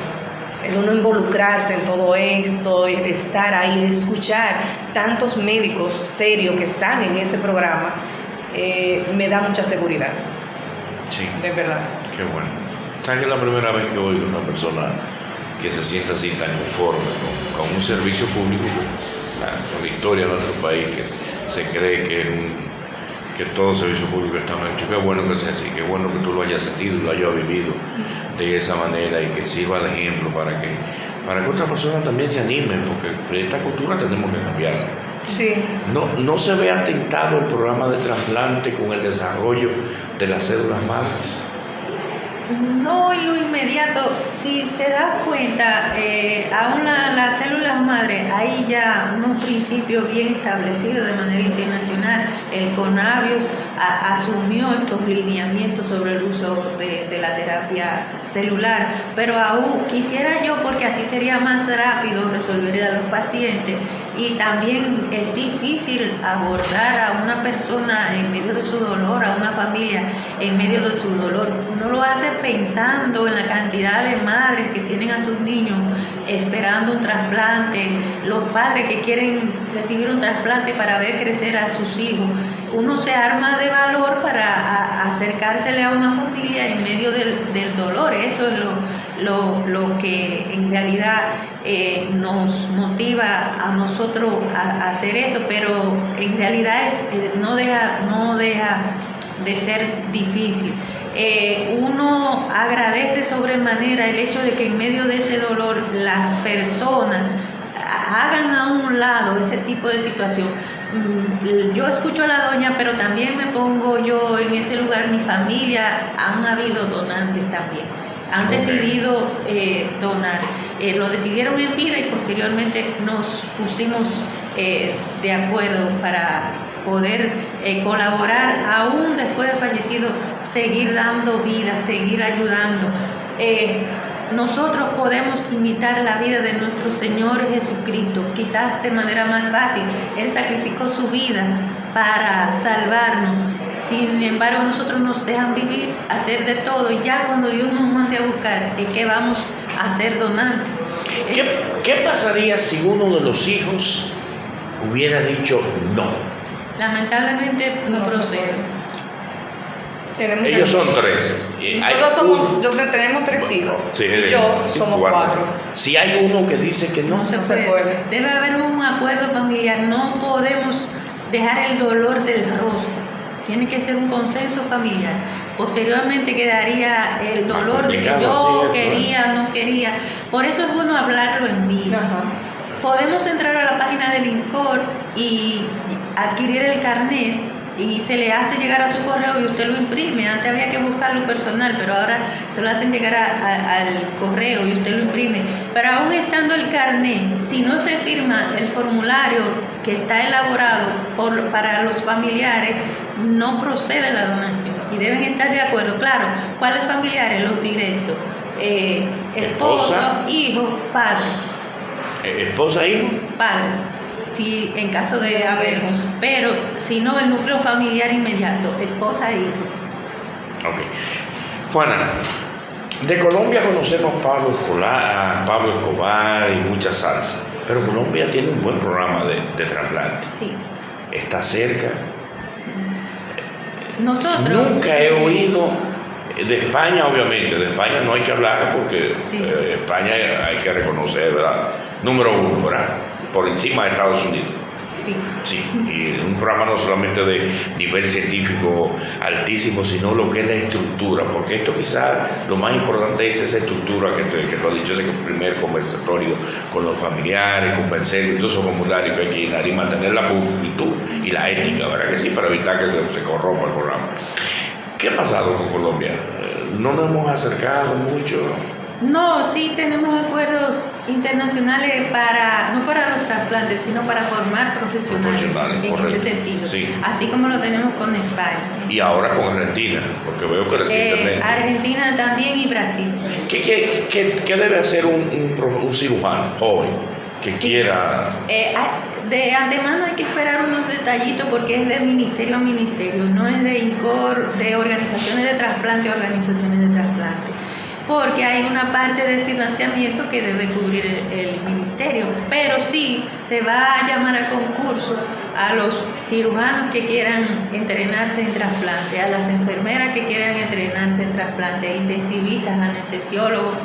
El uno involucrarse en todo esto, estar ahí, escuchar tantos médicos serios que están en ese programa, me da mucha seguridad. Sí. De verdad. Qué bueno. Esta es la primera vez que oigo una persona que se sienta así tan conforme con un servicio público, con la historia de nuestro país, que se cree que todo servicio público está mal hecho. Qué bueno que sea así, qué bueno que tú lo hayas sentido y lo hayas vivido de esa manera y que sirva de ejemplo para que otras personas también se animen, porque esta cultura tenemos que cambiarla. Sí. No se ve atentado el programa de trasplante con el desarrollo de las células madres. No en lo inmediato, si se da cuenta, aún las células madre hay ya unos principios bien establecidos de manera internacional. El CONABIOS asumió estos lineamientos sobre el uso de la terapia celular, pero aún quisiera yo, porque así sería más rápido resolver a los pacientes, y también es difícil abordar a una persona en medio de su dolor, a una familia en medio de su dolor. Uno lo hace pensando en la cantidad de madres que tienen a sus niños esperando un trasplante, los padres que quieren recibir un trasplante para ver crecer a sus hijos. Uno se arma de valor para acercársele a una familia en medio del dolor. Eso es lo que en realidad nos motiva a nosotros a hacer eso, pero en realidad no deja de ser difícil. Uno agradece sobremanera el hecho de que en medio de ese dolor las personas hagan a un lado ese tipo de situación. Yo escucho a la doña, pero también me pongo yo en ese lugar. Mi familia han habido donantes también, han decidido donar, lo decidieron en vida y posteriormente nos pusimos de acuerdo para poder colaborar aún después de fallecido, seguir dando vida, seguir ayudando. Nosotros podemos imitar la vida de nuestro Señor Jesucristo, quizás de manera más fácil. Él sacrificó su vida para salvarnos. Sin embargo, nosotros nos dejan vivir, hacer de todo, y ya cuando Dios nos mande a buscar, es que vamos a ser donantes. ¿Qué pasaría si uno de los hijos hubiera dicho no? Lamentablemente no procede. Ellos son 3. Nosotros tenemos 3 hijos. Sí, y yo somos 4. Si hay uno que dice que no, se puede. Debe haber un acuerdo familiar. No podemos dejar el dolor del roce. Tiene que ser un consenso familiar. Posteriormente quedaría el dolor de que yo quería, no quería. Por eso es bueno hablarlo en vivo. Podemos entrar a la página del INCOR y adquirir el carnet, y se le hace llegar a su correo y usted lo imprime. Antes había que buscarlo personal, pero ahora se lo hacen llegar al correo y usted lo imprime. Pero aún estando el carnet, si no se firma el formulario que está elaborado para los familiares, no procede la donación y deben estar de acuerdo. Claro, ¿cuáles familiares? Los directos, esposa, hijo, padres. ¿Esposa, hijo? Padres. Si en caso de haber, pero si no, el núcleo familiar inmediato, esposa e hijo. Ok. Juana, de Colombia conocemos a Pablo Escobar y mucha salsa, pero Colombia tiene un buen programa de trasplante. Sí. Está cerca. Nosotros. Nunca he oído de España, obviamente. De España no hay que hablar porque sí. España hay que reconocer, ¿verdad? Número 1, ¿verdad? Sí. Por encima de Estados Unidos. Sí. Sí, y un programa no solamente de nivel científico altísimo, sino lo que es la estructura, porque esto quizás lo más importante es esa estructura que tú has dicho, ese primer conversatorio con los familiares, convencer, todos esos formularios que hay que llenar y mantener la pulcritud y la ética, ¿verdad que sí? Para evitar que se corrompa el programa. ¿Qué ha pasado con Colombia? ¿No nos hemos acercado mucho? No, sí tenemos acuerdos internacionales no para los trasplantes, sino para formar profesionales en correcto. Ese sentido, sí. Así como lo tenemos con España. Y ahora con Argentina, porque veo que recientemente... Argentina también y Brasil. ¿Qué debe hacer un cirujano joven que quiera...? De antemano hay que esperar unos detallitos porque es de ministerio a ministerio, no es de INCOR, de organizaciones de trasplante a organizaciones de trasplante. porque hay una parte de financiamiento que debe cubrir el ministerio, pero sí se va a llamar a concurso a los cirujanos que quieran entrenarse en trasplante, a las enfermeras que quieran entrenarse en trasplante, intensivistas, anestesiólogos.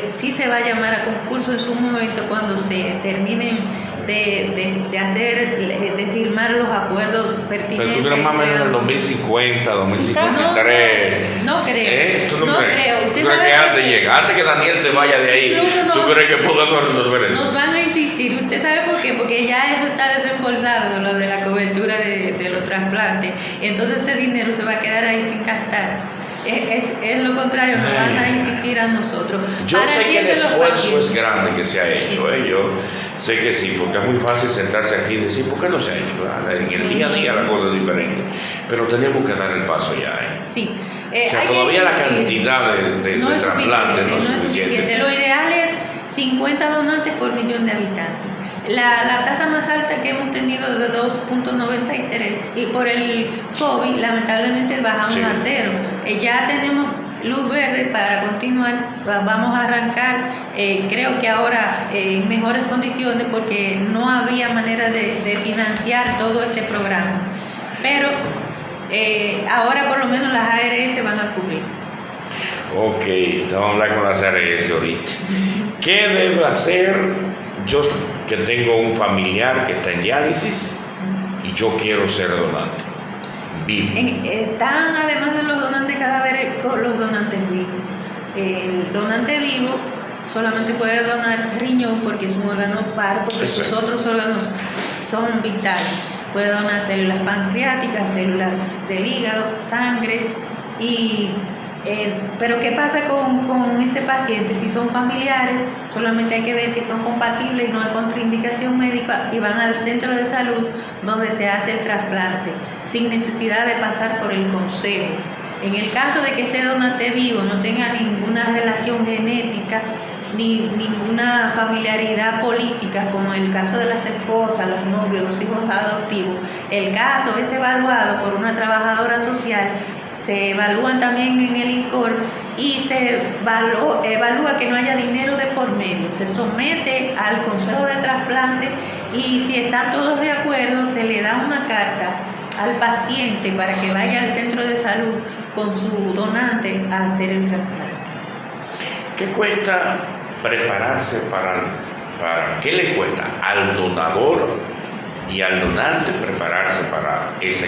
Sí se va a llamar a concurso en su momento cuando se terminen de firmar los acuerdos pertinentes. Pero tú crees más o menos en el 2050, 2053. No creo. ¿Tú no no crees? creo. ¿Tú crees que antes llega? Antes que Daniel se vaya de ahí, ¿tú crees que podemos resolver eso? Nos van a insistir. ¿Usted sabe por qué? Porque ya eso está desembolsado, lo de la cobertura de los trasplantes. Entonces ese dinero se va a quedar ahí sin gastar. Es lo contrario, nos van a insistir a nosotros. Yo sé que el esfuerzo es pacientes. grande que se ha hecho, Sí. Yo sé que sí, porque es muy fácil sentarse aquí y decir, ¿por qué no se ha hecho? En el día a día la cosa es diferente, pero tenemos que dar el paso ya, Sí. O sea, todavía la cantidad de no es trasplantes no es suficiente. Lo ideal es 50 donantes por millón de habitantes. La tasa más alta que hemos tenido es de 2.93 y por el COVID lamentablemente bajamos Sí. a 0. Ya tenemos luz verde para continuar, vamos a arrancar, creo que ahora en mejores condiciones porque no había manera de financiar todo este programa, pero ahora por lo menos las ARS van a cubrir. Ok, vamos a hablar con las ARS ahorita. ¿Qué debo hacer yo que tengo un familiar que está en diálisis y yo quiero ser donante? Vivo. Están además de los donantes cadáveres con los donantes vivos. El donante vivo solamente puede donar riñón porque es un órgano par, porque sus otros órganos son vitales. Puede donar células pancreáticas, células del hígado, sangre pero ¿qué pasa con este paciente? Si son familiares, solamente hay que ver que son compatibles y no hay contraindicación médica y van al centro de salud donde se hace el trasplante, sin necesidad de pasar por el consejo. En el caso de que este donante vivo no tenga ninguna relación genética ni ninguna familiaridad política, como el caso de las esposas, los novios, los hijos adoptivos, el caso es evaluado por una trabajadora social, se evalúan también en el INCOR y se evalúa que no haya dinero de por medio. Se somete al Consejo de Trasplante y si están todos de acuerdo, se le da una carta al paciente para que vaya al centro de salud con su donante a hacer el trasplante. ¿Qué cuesta prepararse para qué le cuesta al donador y al donante prepararse para esa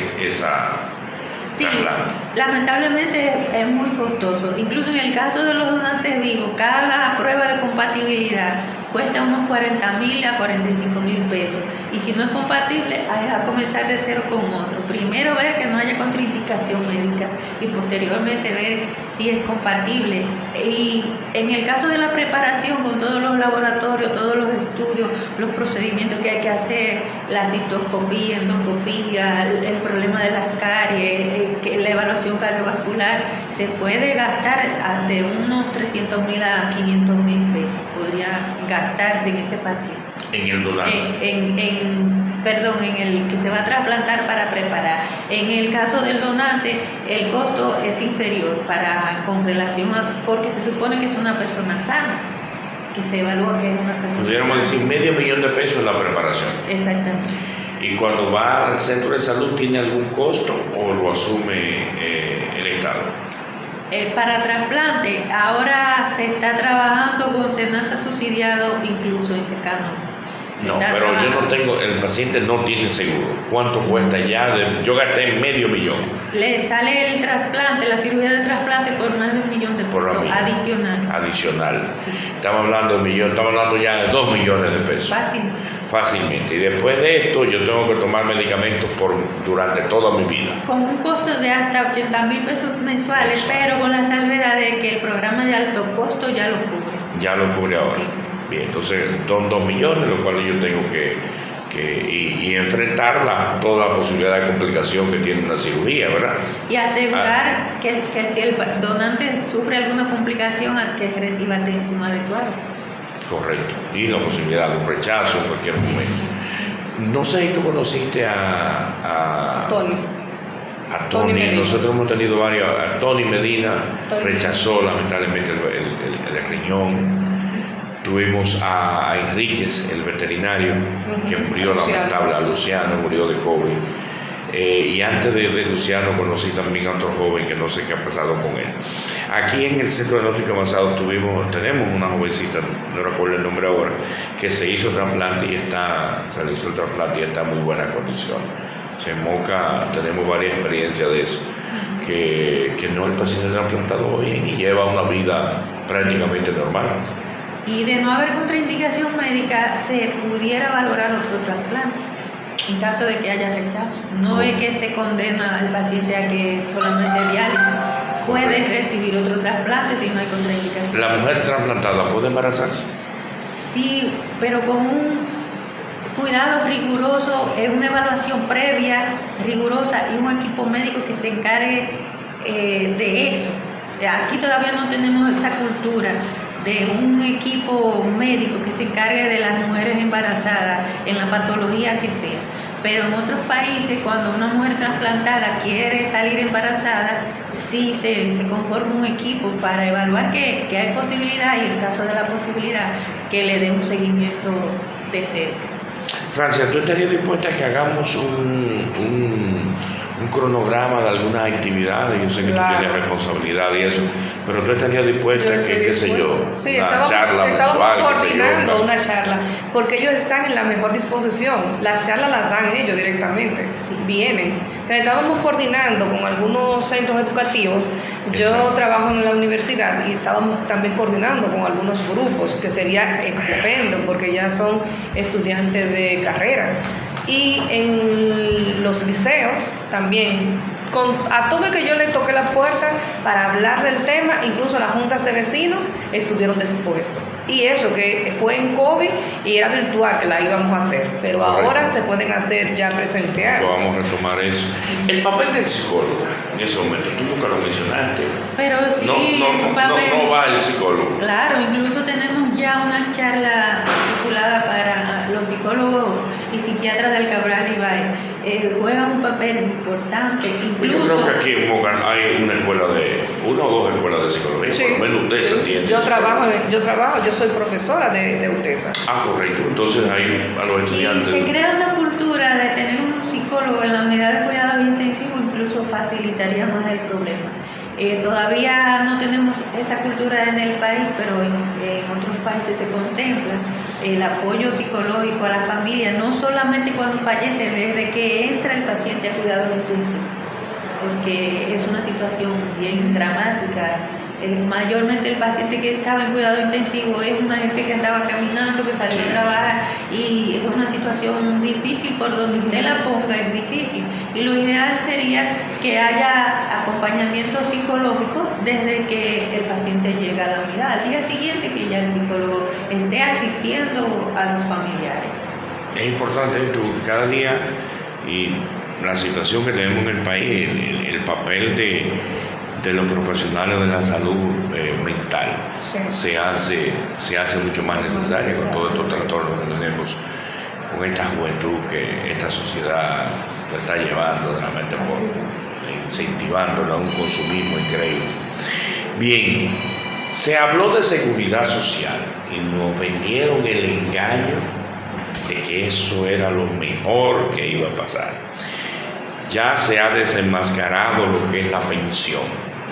Sí, trasplante? lamentablemente es muy costoso. Incluso en el caso de los donantes vivos, cada prueba de compatibilidad cuesta unos 40.000 a 45.000 pesos. Y si no es compatible, hay que comenzar de cero con otro. Primero ver que no haya contraindicación médica y posteriormente ver si es compatible. Y en el caso de la preparación, con todos los laboratorios, todos los estudios, los procedimientos que hay que hacer, la citoscopía, endoscopía, el problema de las caries, la evaluación cardiovascular, se puede gastar de unos 300.000 a 500.000 pesos. Podría gastarse en ese paciente. En el donante. En el que se va a trasplantar para preparar. En el caso del donante, el costo es inferior con relación a, porque se supone que es una persona sana, que se evalúa que es una persona Pudiéramos sana. decir $500,000 en la preparación. Exactamente. Y cuando va al centro de salud, ¿tiene algún costo o lo asume el Estado? Para trasplante, ahora se está trabajando con SENASA subsidiado, incluso en Secano. No, pero yo no tengo, el paciente no tiene seguro. ¿Cuánto cuesta ya? Yo gasté $500,000. Le sale el trasplante, la cirugía de trasplante por más de $1 millón de Por pesos la adicional. Adicional. Sí. Estamos hablando de $1 millón, estamos hablando ya de $2 millones de pesos. Fácil. Fácilmente. Y después de esto, yo tengo que tomar medicamentos durante toda mi vida. Con un costo de hasta 80.000 pesos mensuales, pero con la salvedad de que el programa de alto costo ya lo cubre. Ya lo cubre ahora. Sí. Bien, entonces son $2 millones, los cuales yo tengo que enfrentar toda la posibilidad de complicación que tiene una cirugía, ¿verdad? Y asegurar que si el donante sufre alguna complicación, que reciba atención adecuada. Correcto. Y la posibilidad de un rechazo en cualquier momento. No sé si tú conociste a Tony. a Tony Medina. Nosotros hemos tenido varios. A Tony Medina rechazó lamentablemente el riñón. Tuvimos a Enríquez, el veterinario, que murió lamentable. A Luciano murió de COVID. Y antes de Luciano conocí también a otro joven que no sé qué ha pasado con él. Aquí en el Centro de Diagnóstico Avanzado tenemos una jovencita, no recuerdo el nombre ahora, que se hizo trasplante y se le hizo el trasplante y está en muy buena condición. En Moca tenemos varias experiencias de eso, que no, el paciente trasplantado bien y lleva una vida prácticamente normal. Y de no haber contraindicación médica, se pudiera valorar otro trasplante en caso de que haya rechazo. No es que se condena al paciente a que solamente diálisis. Puede recibir otro trasplante si no hay contraindicación. ¿La mujer trasplantada puede embarazarse? Sí, pero con un cuidado riguroso, una evaluación previa rigurosa y un equipo médico que se encargue de eso. Aquí todavía no tenemos esa cultura de un equipo médico que se encargue de las mujeres embarazadas en la patología que sea. Pero en otros países, cuando una mujer trasplantada quiere salir embarazada, sí se conforma un equipo para evaluar que hay posibilidad y en caso de la posibilidad que le dé un seguimiento de cerca. Francia, ¿tú estarías dispuesta a que hagamos un cronograma de algunas actividades? Yo sé que tú tienes responsabilidad y eso, pero tú estarías dispuesta a que, qué sé yo, sí, una charla mensual, coordinando una charla, porque ellos están en la mejor disposición. Las charlas las dan ellos directamente, vienen. Entonces, estábamos coordinando con algunos centros educativos. Yo trabajo en la universidad y estábamos también coordinando con algunos grupos, que sería estupendo, porque ya son estudiantes de carrera. Y en los liceos también, a todo el que yo le toqué la puerta para hablar del tema, incluso las juntas de vecinos estuvieron dispuestos. Y eso que fue en COVID y era virtual que la íbamos a hacer, pero correcto, ahora se pueden hacer ya presencial. Vamos a retomar eso. El papel del psicólogo en ese momento, tú nunca lo mencionaste. Pero sí, no va el psicólogo. Claro, incluso tenemos ya una charla titulada para los psicólogos y psiquiatras del Cabral Ibáez. Juegan un papel importante. Incluso, yo creo que aquí en Moca hay una o dos escuelas de psicología, sí, por lo menos UTESA tiene. Yo soy profesora de UTESA. Ah, correcto. Entonces ahí a los estudiantes. Se crea una cultura de tener un psicólogo en la unidad de cuidado intensivo, incluso facilitaría más el problema. Todavía no tenemos esa cultura en el país, pero en otros países se contempla el apoyo psicológico a la familia, no solamente cuando fallece, desde que entra el paciente a cuidado intensivo, porque es una situación bien dramática. Mayormente el paciente que estaba en cuidado intensivo es una gente que andaba caminando, que salió a trabajar, y es una situación difícil, por donde usted la ponga es difícil. Y lo ideal sería que haya acompañamiento psicológico desde que el paciente llega a la unidad, al día siguiente que ya el psicólogo esté asistiendo a los familiares. Es importante esto, cada día, y la situación que tenemos en el país, el papel de los profesionales de la salud mental, sí, se hace mucho más necesario con todos estos trastornos que tenemos, con esta juventud que esta sociedad está llevando realmente, incentivándola a un consumismo increíble. Bien, se habló de seguridad social y nos vendieron el engaño de que eso era lo mejor que iba a pasar. Ya se ha desenmascarado lo que es la pensión.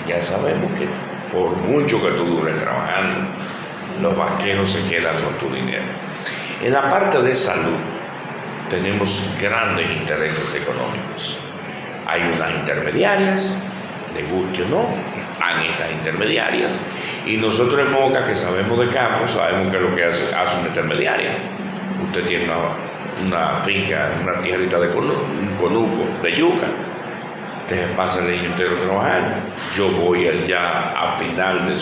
Ya sabemos que por mucho que tú dures trabajando, los banqueros se quedan con tu dinero. En la parte de salud tenemos grandes intereses económicos. Hay unas intermediarias, de guste o no, están estas intermediarias, y nosotros en Moca, que sabemos de campo, sabemos que es lo que hace una intermediaria. Usted tiene una finca, una tierrita de conuco, de yuca, te pasa el año entero trabajando. Yo voy ya a final de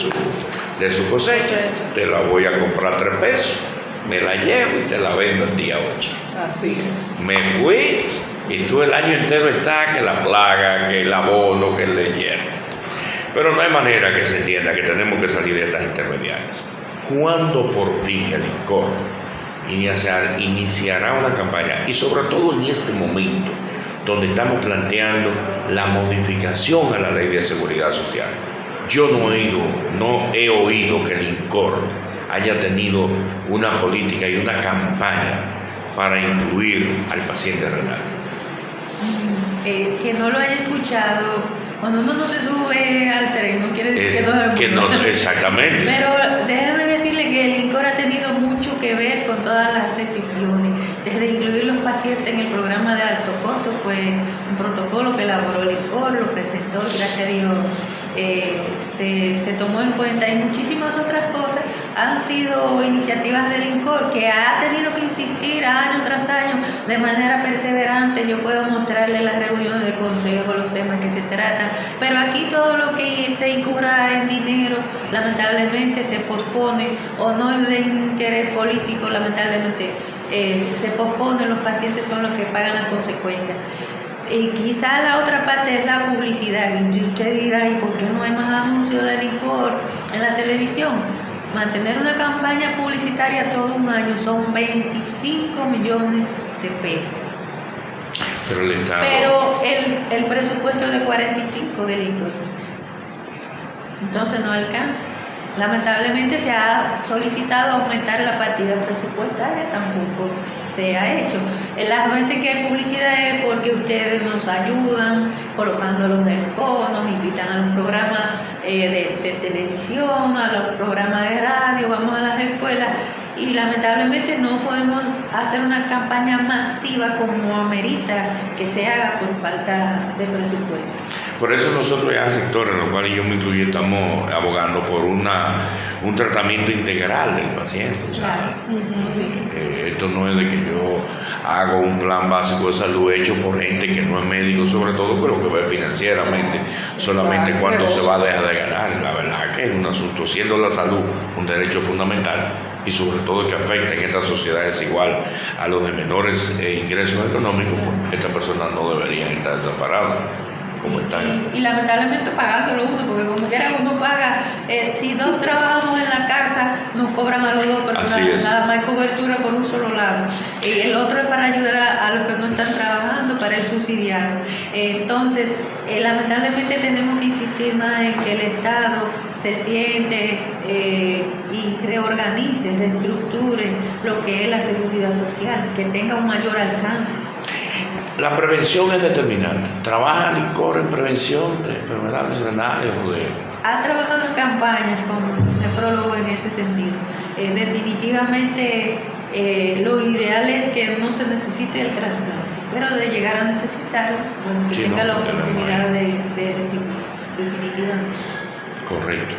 su cosecha, te la voy a comprar 3 pesos, me la llevo y te la vendo el día 8. Así es. Me fui y tú el año entero está que la plaga, que el abono, que el leyero. Pero no hay manera que se entienda que tenemos que salir de estas intermediarias. ¿Cuándo por fin el INCOR iniciará una campaña? Y sobre todo en este momento, donde estamos planteando la modificación a la Ley de Seguridad Social. Yo no he oído que el INCOR haya tenido una política y una campaña para incluir al paciente renal. Que no lo haya escuchado, cuando uno no se sube al tren, no quiere decir que no es exactamente. Pero déjeme decirle que el INCOR ha tenido mucho que ver con todas las decisiones, desde incluir los pacientes en el programa de alto costo, fue un protocolo que elaboró el INCOR, lo presentó y gracias a Dios se tomó en cuenta, y muchísimas otras cosas han sido iniciativas del INCOR que ha tenido que insistir año tras año de manera perseverante. Yo puedo mostrarle las reuniones de consejo, los temas que se tratan, pero aquí todo lo que se incurra en dinero lamentablemente se pospone, o no es de interés político, lamentablemente se pospone, los pacientes son los que pagan las consecuencias. Y quizá la otra parte es la publicidad, y usted dirá, ¿y por qué no hay más anuncios del INCOR en la televisión? Mantener una campaña publicitaria todo un año son 25 millones de pesos. Pero el Estado... Pero el presupuesto es de 45 del INCOR. Entonces no alcanza. Lamentablemente se ha solicitado aumentar la partida presupuestaria, tampoco se ha hecho. Las veces que hay publicidad es porque ustedes nos ayudan colocando los desponos, nos invitan a los programas de televisión, a los programas de radio, vamos a las escuelas, y lamentablemente no podemos hacer una campaña masiva como amerita que se haga por falta de presupuesto. Por eso nosotros ya sectores, en los cuales yo me incluyo, estamos abogando por un tratamiento integral del paciente. O sea, esto no es de que yo hago un plan básico de salud hecho por gente que no es médico, sobre todo, pero que ve financieramente, solamente cuando se va a dejar de ganar. La verdad que es un asunto, siendo la salud un derecho fundamental, y sobre todo que afecta en esta sociedad desigual a los de menores ingresos económicos, pues estas personas no deberían estar desamparadas como están. Y lamentablemente pagándolo uno, porque como quiera uno paga, si dos trabajamos en la casa, nos cobran a los dos, pero nada más hay cobertura por un solo lado. Y el otro es para ayudar a los que no están trabajando, para el subsidiado. Entonces, lamentablemente tenemos que insistir más en que el Estado se siente y reorganice, reestructure lo que es la seguridad social, que tenga un mayor alcance. La prevención es determinante. ¿Trabaja el INCOR en prevención de enfermedades renales o de...? Ha trabajado en campañas con nefrólogo en ese sentido. Definitivamente lo ideal es que no se necesite el trasplante, pero de llegar a necesitarlo, bueno, que tenga la oportunidad de recibirlo, definitivamente. Correcto.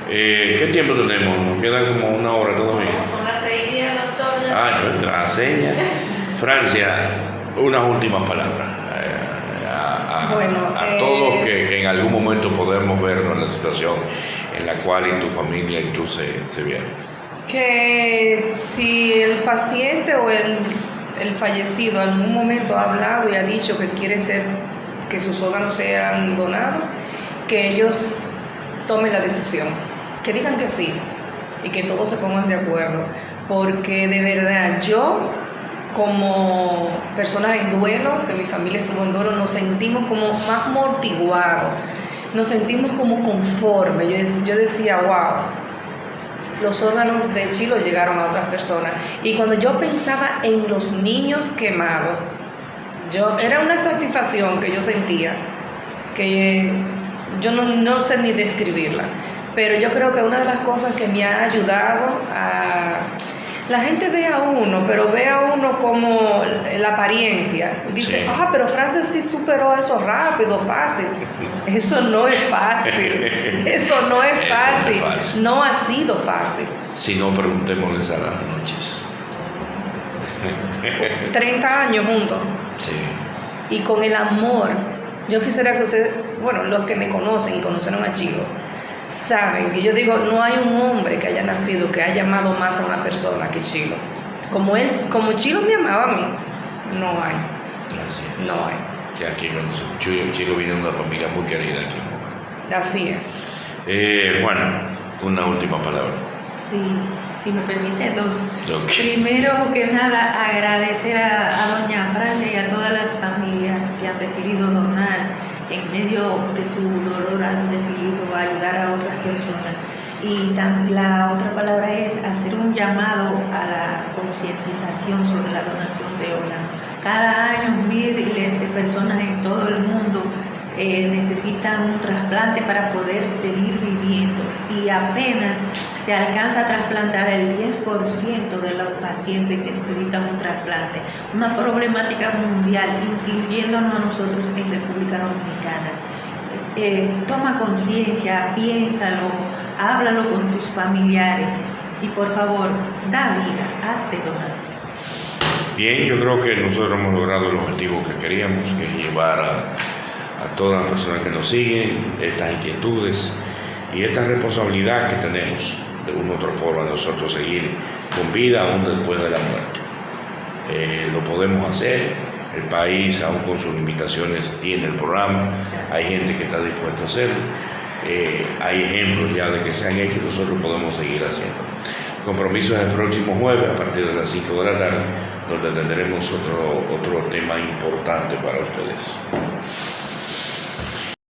¿Qué tiempo tenemos? Nos queda como una hora todavía. Son las 6:10, doctor. La seña. Francia, unas últimas palabras a todos que en algún momento podemos vernos en la situación en la cual y tu familia y tú se vieron. Que si el paciente o el fallecido en algún momento ha hablado y ha dicho que quiere que sus órganos sean donados, que ellos tomen la decisión, que digan que sí y que todos se pongan de acuerdo, porque de verdad yo, como personas en duelo, que mi familia estuvo en duelo, nos sentimos como más amortiguados, nos sentimos como conformes. Yo decía, wow, los órganos de Chilo llegaron a otras personas. Y cuando yo pensaba en los niños quemados, era una satisfacción que yo sentía, que yo no sé ni describirla, pero yo creo que una de las cosas que me ha ayudado a... La gente ve a uno, pero ve a uno como la apariencia. Dice, sí. Pero Frances sí superó eso rápido, fácil. Eso no es fácil. Eso no es fácil. No ha sido fácil. Si no, preguntémosles a las noches. 30 años juntos. Sí. Y con el amor. Yo quisiera que ustedes, los que me conocen y conocieron a Chilo, saben que yo digo, no hay un hombre que haya nacido que haya amado más a una persona que Chilo. Como Chilo me amaba a mí, no hay. Así es. No hay. Que aquí Chilo viene de una familia muy querida aquí en Moca. Así es. Bueno, una última palabra. Sí, si me permite, dos. Okay. Primero que nada, agradecer a doña Francia y a todas las familias que han decidido donar, en medio de su dolor han decidido ayudar a otras personas. Y la otra palabra es hacer un llamado a la concientización sobre la donación de órganos. Cada año miles de personas en todo el mundo necesitan un trasplante para poder seguir viviendo, y apenas se alcanza a trasplantar el 10% de los pacientes que necesitan un trasplante. Una problemática mundial, incluyéndonos a nosotros en República Dominicana. Toma conciencia, piénsalo, háblalo con tus familiares y por favor, da vida, hazte donante. Bien, yo creo que nosotros hemos logrado el objetivo que queríamos, que es llevar a todas las personas que nos siguen estas inquietudes y esta responsabilidad que tenemos de una u otra forma nosotros seguir con vida aún después de la muerte. Lo podemos hacer, el país aún con sus limitaciones tiene el programa, hay gente que está dispuesta a hacerlo, hay ejemplos ya de que se han hecho y nosotros podemos seguir haciendo. Compromiso es el próximo jueves a partir de las 5 de la tarde, donde tendremos otro tema importante para ustedes.